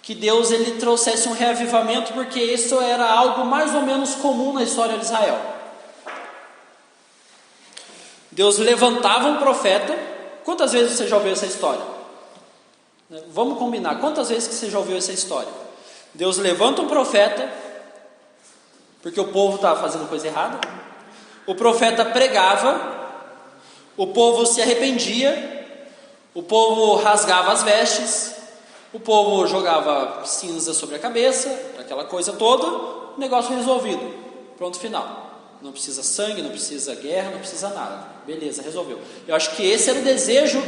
que Deus ele trouxesse um reavivamento, porque isso era algo mais ou menos comum na história de Israel. Deus levantava um profeta. Quantas vezes você já ouviu essa história? Vamos combinar, quantas vezes que você já ouviu essa história? Deus levanta um profeta, porque o povo estava fazendo coisa errada. O profeta pregava, o povo se arrependia, o povo rasgava as vestes, o povo jogava cinza sobre a cabeça, aquela coisa toda, negócio resolvido, pronto, final. Não precisa sangue, não precisa guerra, não precisa nada. Beleza, resolveu. Eu acho que esse era o desejo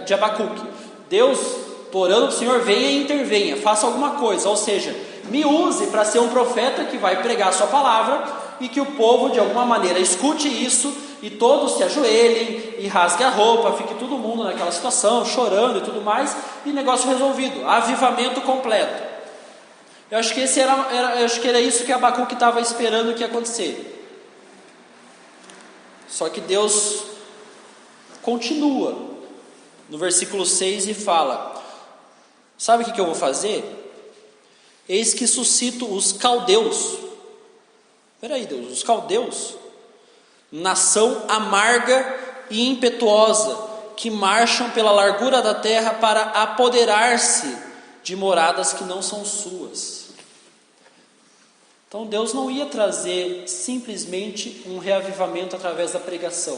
de Abacuque. Deus, estou orando para o Senhor, venha e intervenha, faça alguma coisa. Ou seja, me use para ser um profeta que vai pregar a sua palavra e que o povo de alguma maneira escute isso e todos se ajoelhem e rasguem a roupa, fique todo mundo naquela situação, chorando e tudo mais, e negócio resolvido, avivamento completo. Eu acho que era isso que Abacuque estava esperando que ia acontecer. Só que Deus continua no versículo 6 e fala: sabe o que eu vou fazer? Eis que suscito os caldeus. Espera aí, Deus, os caldeus, nação amarga e impetuosa, que marcham pela largura da terra para apoderar-se de moradas que não são suas. Então Deus não ia trazer simplesmente um reavivamento através da pregação.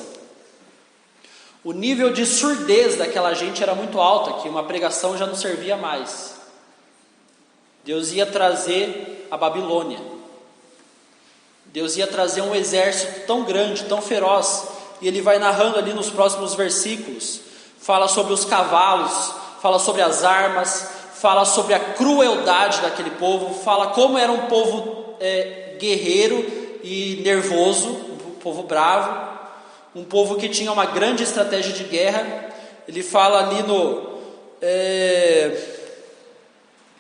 O nível de surdez daquela gente era muito alto, que uma pregação já não servia mais. Deus ia trazer a Babilônia. Deus ia trazer um exército tão grande, tão feroz. E ele vai narrando ali nos próximos versículos. Fala sobre os cavalos, fala sobre as armas, fala sobre a crueldade daquele povo, fala como era um povo guerreiro e nervoso, um povo bravo, um povo que tinha uma grande estratégia de guerra. Ele fala ali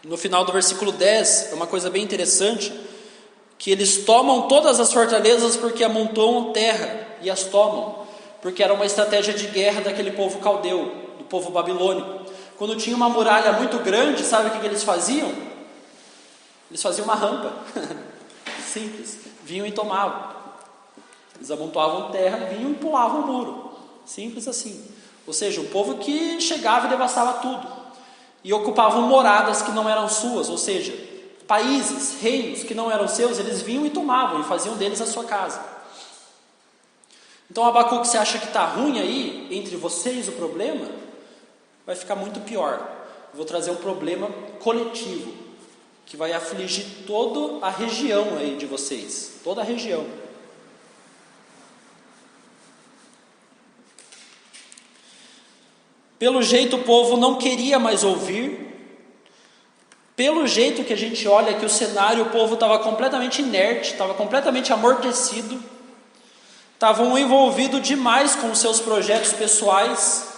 no final do versículo 10, é uma coisa bem interessante, que eles tomam todas as fortalezas porque amontoam terra e as tomam, porque era uma estratégia de guerra daquele povo caldeu, do povo babilônico. Quando tinha uma muralha muito grande, sabe o que eles faziam? Eles faziam uma rampa, simples, vinham e tomavam. Eles amontoavam terra, vinham e pulavam o muro, simples assim. Ou seja, um povo que chegava e devastava tudo, e ocupavam moradas que não eram suas, ou seja, países, reinos que não eram seus, eles vinham e tomavam, e faziam deles a sua casa. Então Abacuque, você acha que está ruim aí, entre vocês o problema? Vai ficar muito pior. Eu vou trazer um problema coletivo, que vai afligir toda a região aí de vocês, toda a região. Pelo jeito o povo não queria mais ouvir. Pelo jeito que a gente olha aqui o cenário, o povo estava completamente inerte, estava completamente amortecido, estavam envolvidos demais com os seus projetos pessoais.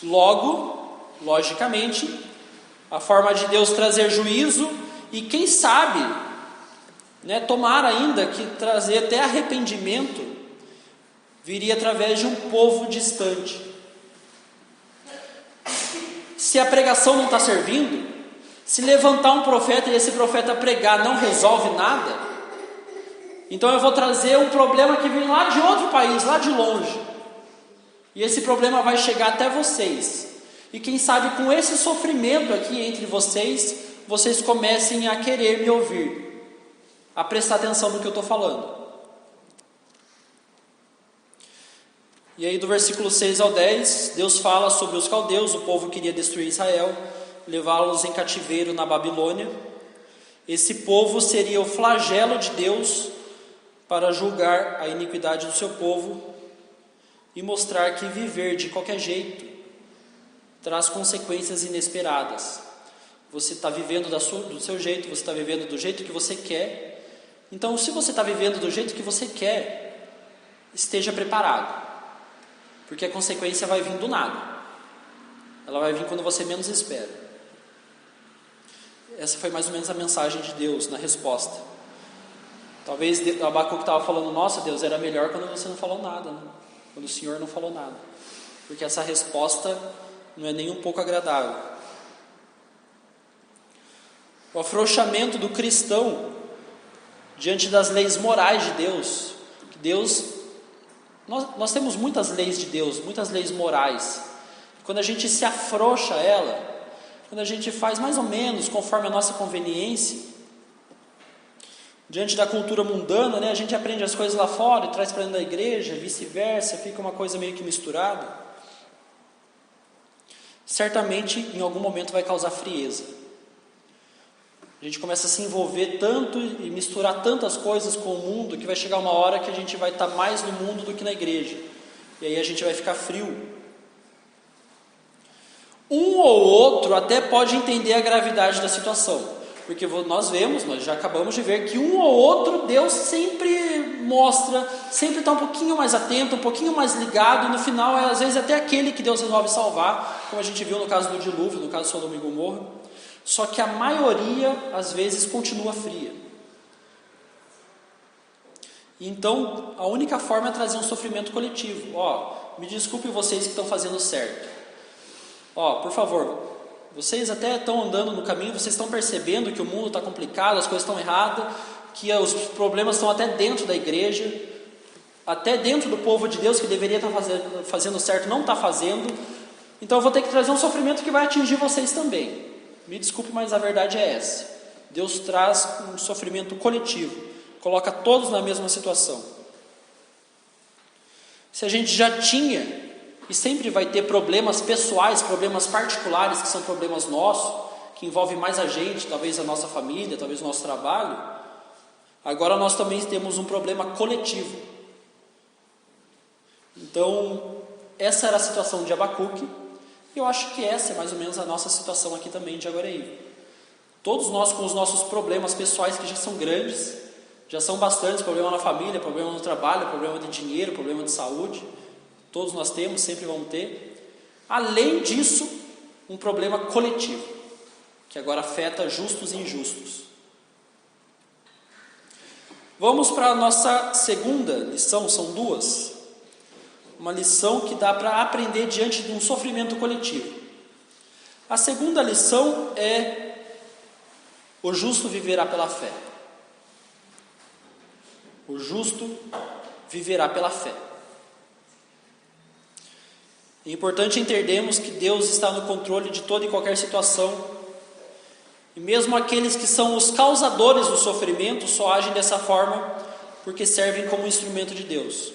Logo, logicamente, a forma de Deus trazer juízo e quem sabe, tomara ainda que trazer até arrependimento, viria através de um povo distante. Se a pregação não está servindo, se levantar um profeta e esse profeta pregar não resolve nada, então eu vou trazer um problema que vem lá de outro país, lá de longe, e esse problema vai chegar até vocês, e quem sabe com esse sofrimento aqui entre vocês, vocês comecem a querer me ouvir, a prestar atenção no que eu estou falando. E aí do versículo 6 ao 10, Deus fala sobre os caldeus, o povo queria destruir Israel, levá-los em cativeiro na Babilônia. Esse povo seria o flagelo de Deus para julgar a iniquidade do seu povo e mostrar que viver de qualquer jeito traz consequências inesperadas. Você está vivendo do seu jeito, você está vivendo do jeito que você quer. Então, se você está vivendo do jeito que você quer, esteja preparado. Porque a consequência vai vir do nada. Ela vai vir quando você menos espera. Essa foi mais ou menos a mensagem de Deus na resposta. Talvez o Abacuque estava falando, nossa Deus, era melhor quando você não falou nada, né? Quando o Senhor não falou nada. Porque essa resposta não é nem um pouco agradável. O afrouxamento do cristão diante das leis morais de Deus. Nós temos muitas leis de Deus, muitas leis morais. Quando a gente se afrouxa a ela, quando a gente faz mais ou menos conforme a nossa conveniência, diante da cultura mundana, a gente aprende as coisas lá fora e traz para dentro da igreja, vice-versa, fica uma coisa meio que misturada. Certamente, em algum momento vai causar frieza. A gente começa a se envolver tanto e misturar tantas coisas com o mundo que vai chegar uma hora que a gente vai estar mais no mundo do que na igreja. E aí a gente vai ficar frio. Um ou outro até pode entender a gravidade da situação. Porque nós já acabamos de ver que um ou outro Deus sempre mostra, sempre está um pouquinho mais atento, um pouquinho mais ligado. E no final é às vezes até aquele que Deus resolve salvar, como a gente viu no caso do dilúvio, no caso de Sodoma e Gomorra. Só que a maioria, às vezes, continua fria. Então, a única forma é trazer um sofrimento coletivo. Me desculpe vocês que estão fazendo certo. Por favor, vocês até estão andando no caminho, vocês estão percebendo que o mundo está complicado, as coisas estão erradas, que os problemas estão até dentro da igreja, até dentro do povo de Deus, que deveria estar fazendo certo, não está fazendo. Então, eu vou ter que trazer um sofrimento que vai atingir vocês também. Me desculpe, mas a verdade é essa. Deus traz um sofrimento coletivo, coloca todos na mesma situação. Se a gente já tinha e sempre vai ter problemas pessoais, problemas particulares, que são problemas nossos, que envolvem mais a gente, talvez a nossa família, talvez o nosso trabalho, agora nós também temos um problema coletivo. Então, essa era a situação de Abacuque, E eu acho que essa é mais ou menos a nossa situação aqui também de Jaguareí. Todos nós com os nossos problemas pessoais que já são grandes, já são bastantes, problema na família, problema no trabalho, problema de dinheiro, problema de saúde, todos nós temos, sempre vamos ter. Além disso, um problema coletivo, que agora afeta justos e injustos. Vamos para a nossa segunda lição, são duas. Uma lição que dá para aprender diante de um sofrimento coletivo. A segunda lição é: o justo viverá pela fé. O justo viverá pela fé. É importante entendermos que Deus está no controle de toda e qualquer situação. E mesmo aqueles que são os causadores do sofrimento só agem dessa forma porque servem como instrumento de Deus.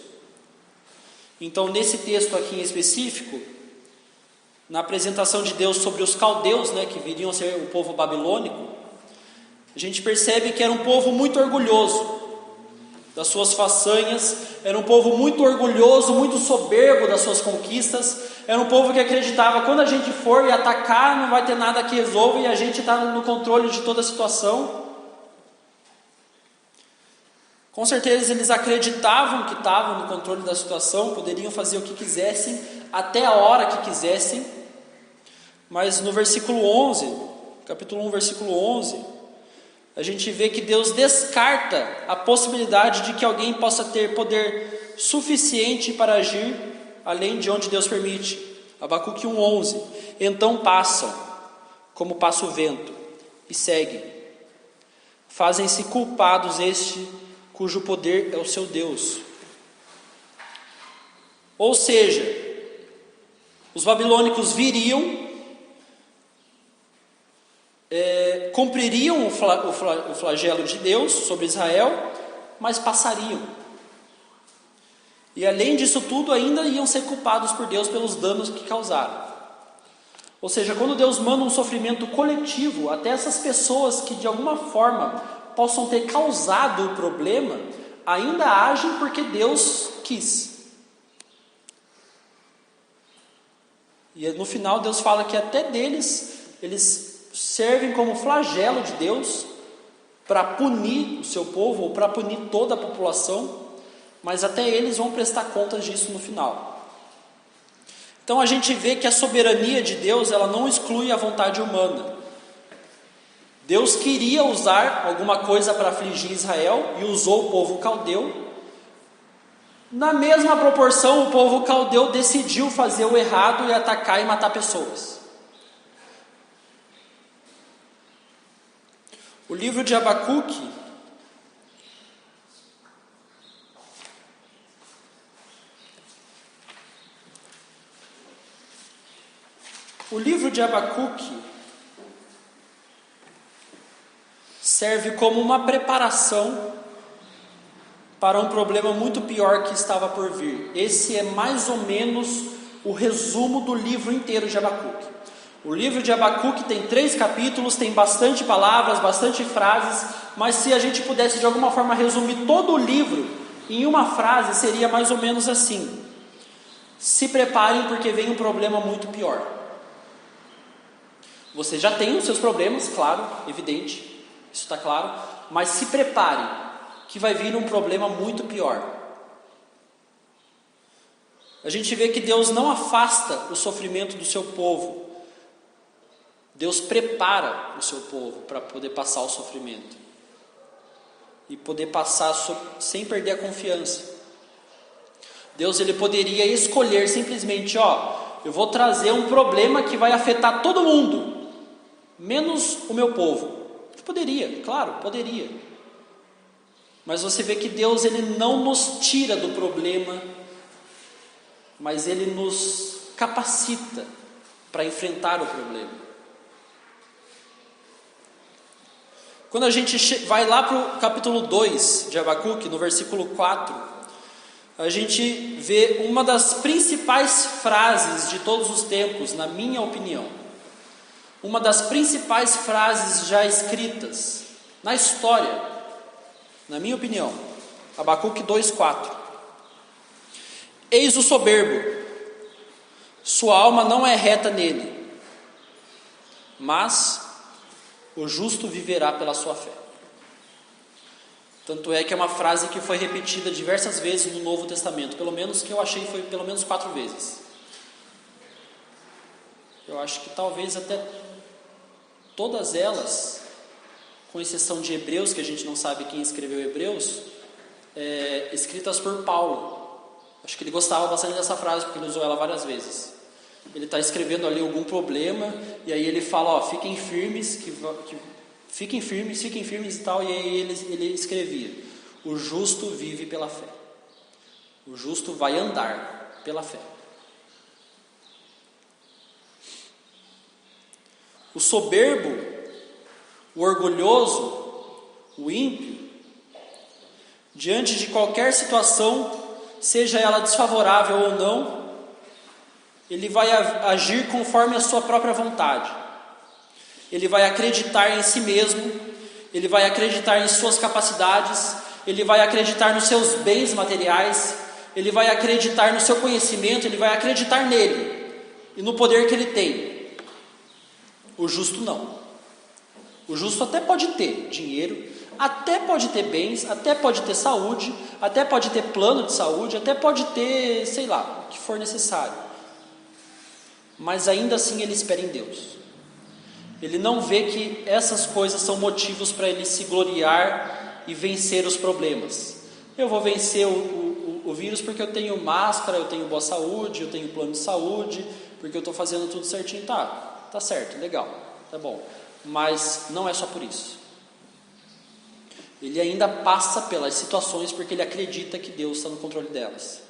Então, nesse texto aqui em específico, na apresentação de Deus sobre os caldeus, que viriam a ser o povo babilônico, a gente percebe que era um povo muito orgulhoso das suas façanhas, era um povo muito orgulhoso, muito soberbo das suas conquistas, era um povo que acreditava: quando a gente for e atacar, não vai ter nada que resolva e a gente está no controle de toda a situação. Com certeza eles acreditavam que estavam no controle da situação, poderiam fazer o que quisessem, até a hora que quisessem, mas no versículo 11, capítulo 1, versículo 11, a gente vê que Deus descarta a possibilidade de que alguém possa ter poder suficiente para agir além de onde Deus permite. Abacuque 1:11. Então passam, como passa o vento, e seguem. Fazem-se culpados este cujo poder é o seu Deus. Ou seja, os babilônicos viriam, cumpririam o flagelo de Deus sobre Israel, mas passariam. E além disso tudo, ainda iam ser culpados por Deus pelos danos que causaram. Ou seja, quando Deus manda um sofrimento coletivo, até essas pessoas que de alguma forma possam ter causado o problema, ainda agem porque Deus quis. E no final Deus fala que até deles, eles servem como flagelo de Deus para punir o seu povo, ou para punir toda a população, mas até eles vão prestar contas disso no final. Então a gente vê que a soberania de Deus, ela não exclui a vontade humana. Deus queria usar alguma coisa para afligir Israel e usou o povo caldeu. Na mesma proporção, o povo caldeu decidiu fazer o errado e atacar e matar pessoas. O livro de Abacuque serve como uma preparação para um problema muito pior que estava por vir. Esse é mais ou menos o resumo do livro inteiro de Abacuque. O livro de Abacuque tem 3 capítulos, tem bastante palavras, bastante frases, mas se a gente pudesse de alguma forma resumir todo o livro em uma frase, seria mais ou menos assim: se preparem porque vem um problema muito pior. Você já tem os seus problemas, claro, evidente, isso está claro, mas se preparem que vai vir um problema muito pior. A gente vê que Deus não afasta o sofrimento do seu povo. Deus prepara o seu povo para poder passar o sofrimento. E poder passar sem perder a confiança. Deus, ele poderia escolher simplesmente: eu vou trazer um problema que vai afetar todo mundo, menos o meu povo. Poderia, claro, poderia. Mas você vê que Deus, ele não nos tira do problema, mas ele nos capacita para enfrentar o problema. Quando a gente vai lá para o capítulo 2 de Abacuque, no versículo 4, a gente vê uma das principais frases de todos os tempos, na minha opinião. Uma das principais frases já escritas na história, na minha opinião. Abacuque 2:4. Eis o soberbo, Sua alma não é reta nele, mas o justo viverá pela sua fé. Tanto é que é uma frase que foi repetida diversas vezes no Novo Testamento. Pelo menos que eu achei foi pelo menos 4 vezes. Eu acho que talvez até todas elas, com exceção de Hebreus, que a gente não sabe quem escreveu Hebreus, escritas por Paulo. Acho que ele gostava bastante dessa frase, porque ele usou ela várias vezes. Ele está escrevendo ali algum problema, e aí ele fala, fiquem firmes, fiquem firmes e tal, e aí ele escrevia, o justo vive pela fé. O justo vai andar pela fé. O soberbo, o orgulhoso, o ímpio, diante de qualquer situação, seja ela desfavorável ou não, ele vai agir conforme a sua própria vontade. Ele vai acreditar em si mesmo, ele vai acreditar em suas capacidades, ele vai acreditar nos seus bens materiais, ele vai acreditar no seu conhecimento, ele vai acreditar nele e no poder que ele tem. O justo não. O justo até pode ter dinheiro, até pode ter bens, até pode ter saúde, até pode ter plano de saúde, até pode ter, sei lá, o que for necessário. Mas ainda assim ele espera em Deus. Ele não vê que essas coisas são motivos para ele se gloriar e vencer os problemas. Eu vou vencer o vírus porque eu tenho máscara, eu tenho boa saúde, eu tenho plano de saúde, porque eu estou fazendo tudo certinho. Tá certo, legal, tá bom. Mas não é só por isso. Ele ainda passa pelas situações porque ele acredita que Deus está no controle delas.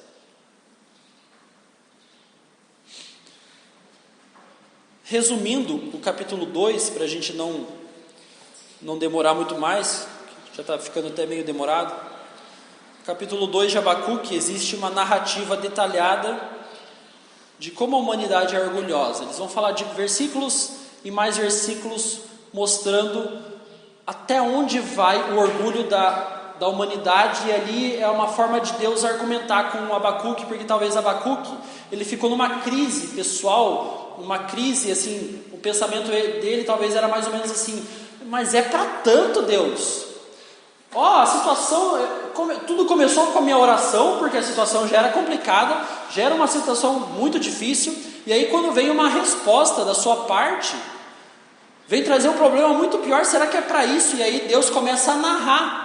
Resumindo o capítulo 2, para a gente não demorar muito mais, já está ficando até meio demorado. Capítulo 2 de Abacuque, existe uma narrativa detalhada de como a humanidade é orgulhosa. Eles vão falar de versículos e mais versículos mostrando até onde vai o orgulho da humanidade, e ali é uma forma de Deus argumentar com Abacuque, porque talvez Abacuque, ele ficou numa crise pessoal, uma crise assim, o pensamento dele talvez era mais ou menos assim, mas é para tanto, Deus? A situação, tudo começou com a minha oração, porque a situação já era complicada, já era uma situação muito difícil, e aí quando vem uma resposta da sua parte, vem trazer um problema muito pior, será que é para isso? E aí Deus começa a narrar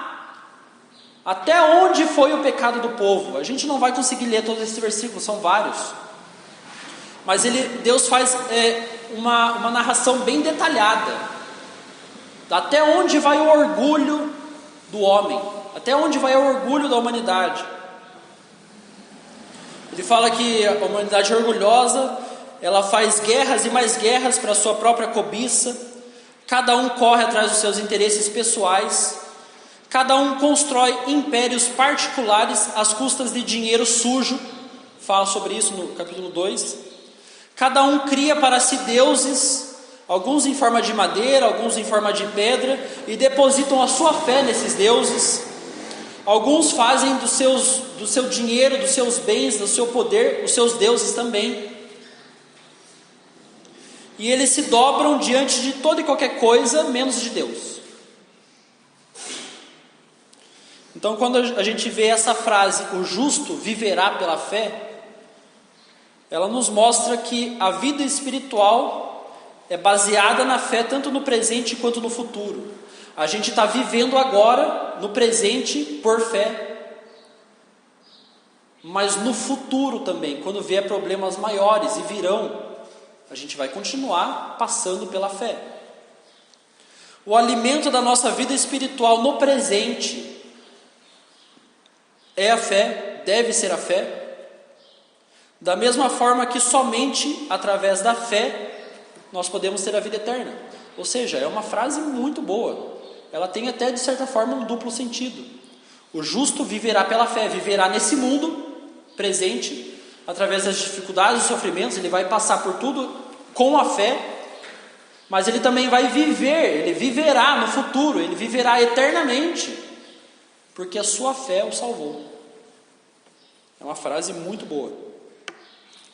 até onde foi o pecado do povo. A gente não vai conseguir ler todos esses versículos, são vários, mas Deus faz uma narração bem detalhada, até onde vai o orgulho do homem, até onde vai o orgulho da humanidade. Ele fala que a humanidade é orgulhosa, ela faz guerras e mais guerras para a sua própria cobiça, cada um corre atrás dos seus interesses pessoais, cada um constrói impérios particulares às custas de dinheiro sujo, fala sobre isso no capítulo 2, cada um cria para si deuses, alguns em forma de madeira, alguns em forma de pedra, e depositam a sua fé nesses deuses. Alguns fazem do seu dinheiro, dos seus bens, do seu poder, os seus deuses também. E eles se dobram diante de toda e qualquer coisa, menos de Deus. Então, quando a gente vê essa frase, o justo viverá pela fé, ela nos mostra que a vida espiritual é baseada na fé, tanto no presente quanto no futuro. A gente está vivendo agora, no presente, por fé. Mas no futuro também, quando vier problemas maiores, e virão, a gente vai continuar passando pela fé. O alimento da nossa vida espiritual no presente é a fé, deve ser a fé. Da mesma forma que somente através da fé nós podemos ter a vida eterna. Ou seja, é uma frase muito boa. Ela tem até de certa forma um duplo sentido. O justo viverá pela fé, viverá nesse mundo presente, através das dificuldades e sofrimentos, ele vai passar por tudo com a fé, mas ele também vai viver, ele viverá no futuro, ele viverá eternamente, porque a sua fé o salvou. É uma frase muito boa.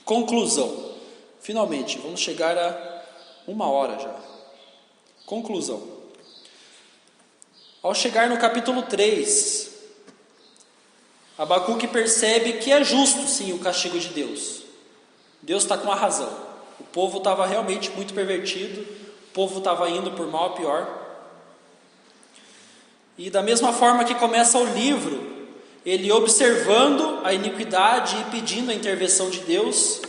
Conclusão. Finalmente, vamos chegar a 1 hora já. Conclusão. Ao chegar no capítulo 3, Abacuque percebe que é justo sim o castigo de Deus. Deus está com a razão. O povo estava realmente muito pervertido, o povo estava indo por mal a pior. E da mesma forma que começa o livro, ele observando a iniquidade e pedindo a intervenção de Deus,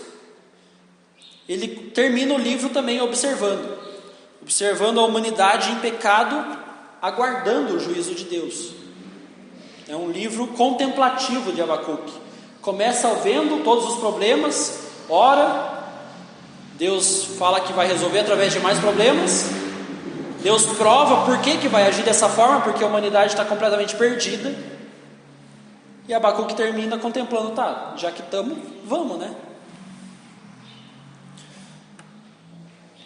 ele termina o livro também observando a humanidade em pecado, aguardando o juízo de Deus. É um livro contemplativo de Abacuque. Começa vendo todos os problemas, ora, Deus fala que vai resolver através de mais problemas, Deus prova por que vai agir dessa forma, porque a humanidade está completamente perdida, e Abacuque termina contemplando, tá, já que estamos, vamos, né?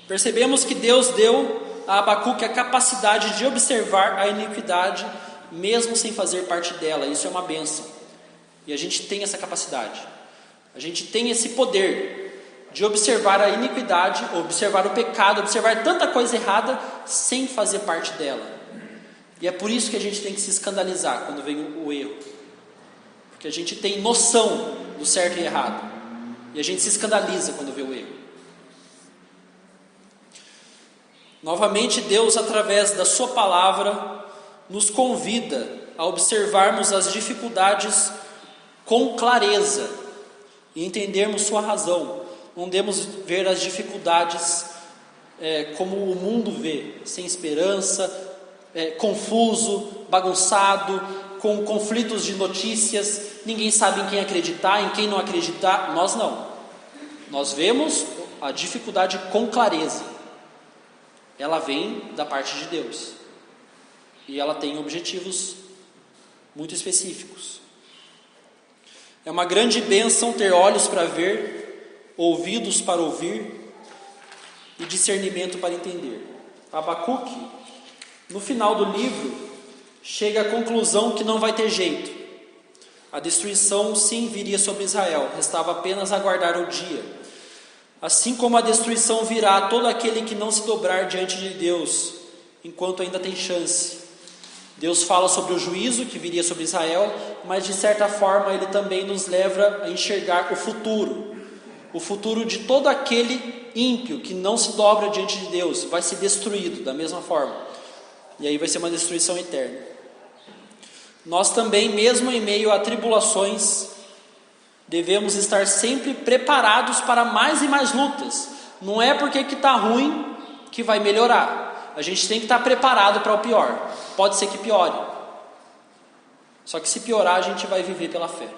Percebemos que Deus deu a Abacuque a capacidade de observar a iniquidade, mesmo sem fazer parte dela. Isso é uma bênção. E a gente tem essa capacidade. A gente tem esse poder de observar a iniquidade, observar o pecado, observar tanta coisa errada, sem fazer parte dela. E é por isso que a gente tem que se escandalizar quando vem o erro. Porque a gente tem noção do certo e errado. E a gente se escandaliza quando vê o erro. Novamente, Deus, através da sua palavra, nos convida a observarmos as dificuldades com clareza e entendermos sua razão. Não devemos ver as dificuldades como o mundo vê, sem esperança, confuso, bagunçado, com conflitos de notícias, ninguém sabe em quem acreditar, em quem não acreditar. Nós não. Nós vemos a dificuldade com clareza. Ela vem da parte de Deus. E ela tem objetivos muito específicos. É uma grande bênção ter olhos para ver, ouvidos para ouvir e discernimento para entender. Abacuque, no final do livro, chega à conclusão que não vai ter jeito. A destruição sim viria sobre Israel, restava apenas aguardar o dia. Assim como a destruição virá a todo aquele que não se dobrar diante de Deus, enquanto ainda tem chance. Deus fala sobre o juízo que viria sobre Israel, mas de certa forma ele também nos leva a enxergar o futuro de todo aquele ímpio que não se dobra diante de Deus, vai ser destruído da mesma forma, e aí vai ser uma destruição eterna. Nós também, mesmo em meio a tribulações, devemos estar sempre preparados para mais e mais lutas. Não é porque que está ruim que vai melhorar. A gente tem que estar preparado para o pior. Pode ser que piore. Só que se piorar, a gente vai viver pela fé.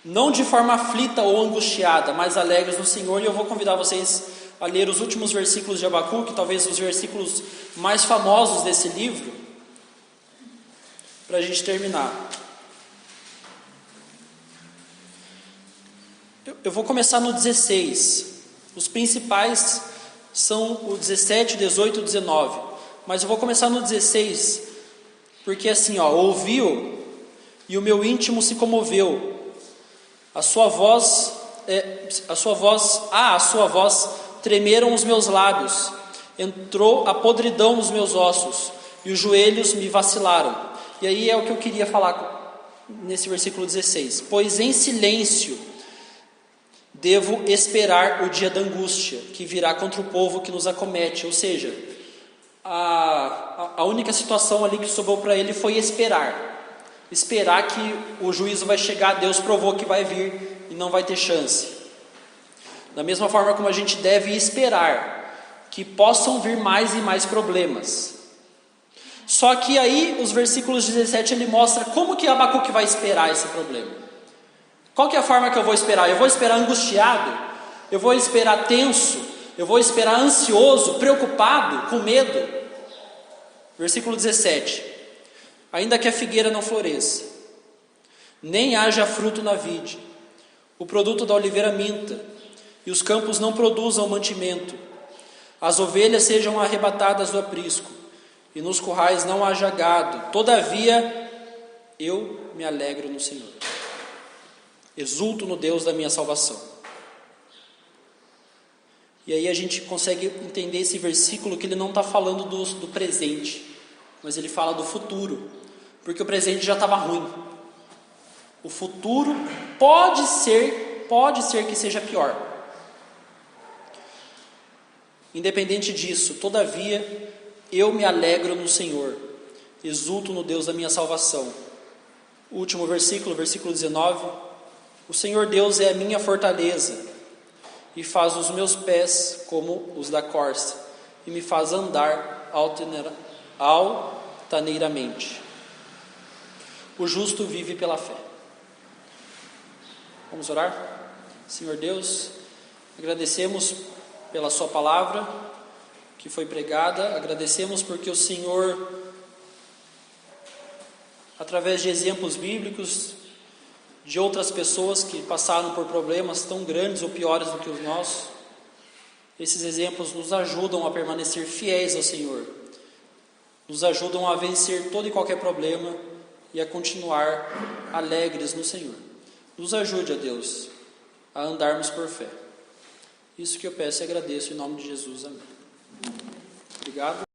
Não de forma aflita ou angustiada, mas alegres no Senhor. E eu vou convidar vocês a ler os últimos versículos de Abacuque, talvez os versículos mais famosos desse livro, para a gente terminar. Eu vou começar no 16. Os principais são o 17, 18 e 19. Mas eu vou começar no 16, porque assim, ouviu e o meu íntimo se comoveu. A sua voz tremeram os meus lábios. Entrou a podridão nos meus ossos e os joelhos me vacilaram. E aí é o que eu queria falar nesse versículo 16. Pois em silêncio devo esperar o dia da angústia que virá contra o povo que nos acomete. Ou seja, a única situação ali que sobrou para ele foi esperar que o juízo vai chegar. Deus provou que vai vir e não vai ter chance. Da mesma forma como a gente deve esperar que possam vir mais e mais problemas. Só que aí os versículos 17 ele mostra como que Abacuque vai esperar esse problema. Qual que é a forma que eu vou esperar? Eu vou esperar angustiado? Eu vou esperar tenso? Eu vou esperar ansioso, preocupado, com medo? Versículo 17. Ainda que a figueira não floresça, nem haja fruto na vide, o produto da oliveira minta, e os campos não produzam mantimento, as ovelhas sejam arrebatadas do aprisco, e nos currais não haja gado, todavia eu me alegro no Senhor. Exulto no Deus da minha salvação. E aí a gente consegue entender esse versículo que ele não está falando do presente, mas ele fala do futuro, porque o presente já estava ruim. O futuro pode ser que seja pior. Independente disso, todavia, eu me alegro no Senhor, exulto no Deus da minha salvação. O último versículo, versículo 19: o Senhor Deus é a minha fortaleza, e faz os meus pés como os da corça, e me faz andar altaneiramente. O justo vive pela fé. Vamos orar? Senhor Deus, agradecemos pela sua palavra que foi pregada, agradecemos porque o Senhor, através de exemplos bíblicos, de outras pessoas que passaram por problemas tão grandes ou piores do que os nossos, esses exemplos nos ajudam a permanecer fiéis ao Senhor, nos ajudam a vencer todo e qualquer problema e a continuar alegres no Senhor. Nos ajude, ó Deus, a andarmos por fé. Isso que eu peço e agradeço em nome de Jesus. Amém. Obrigado.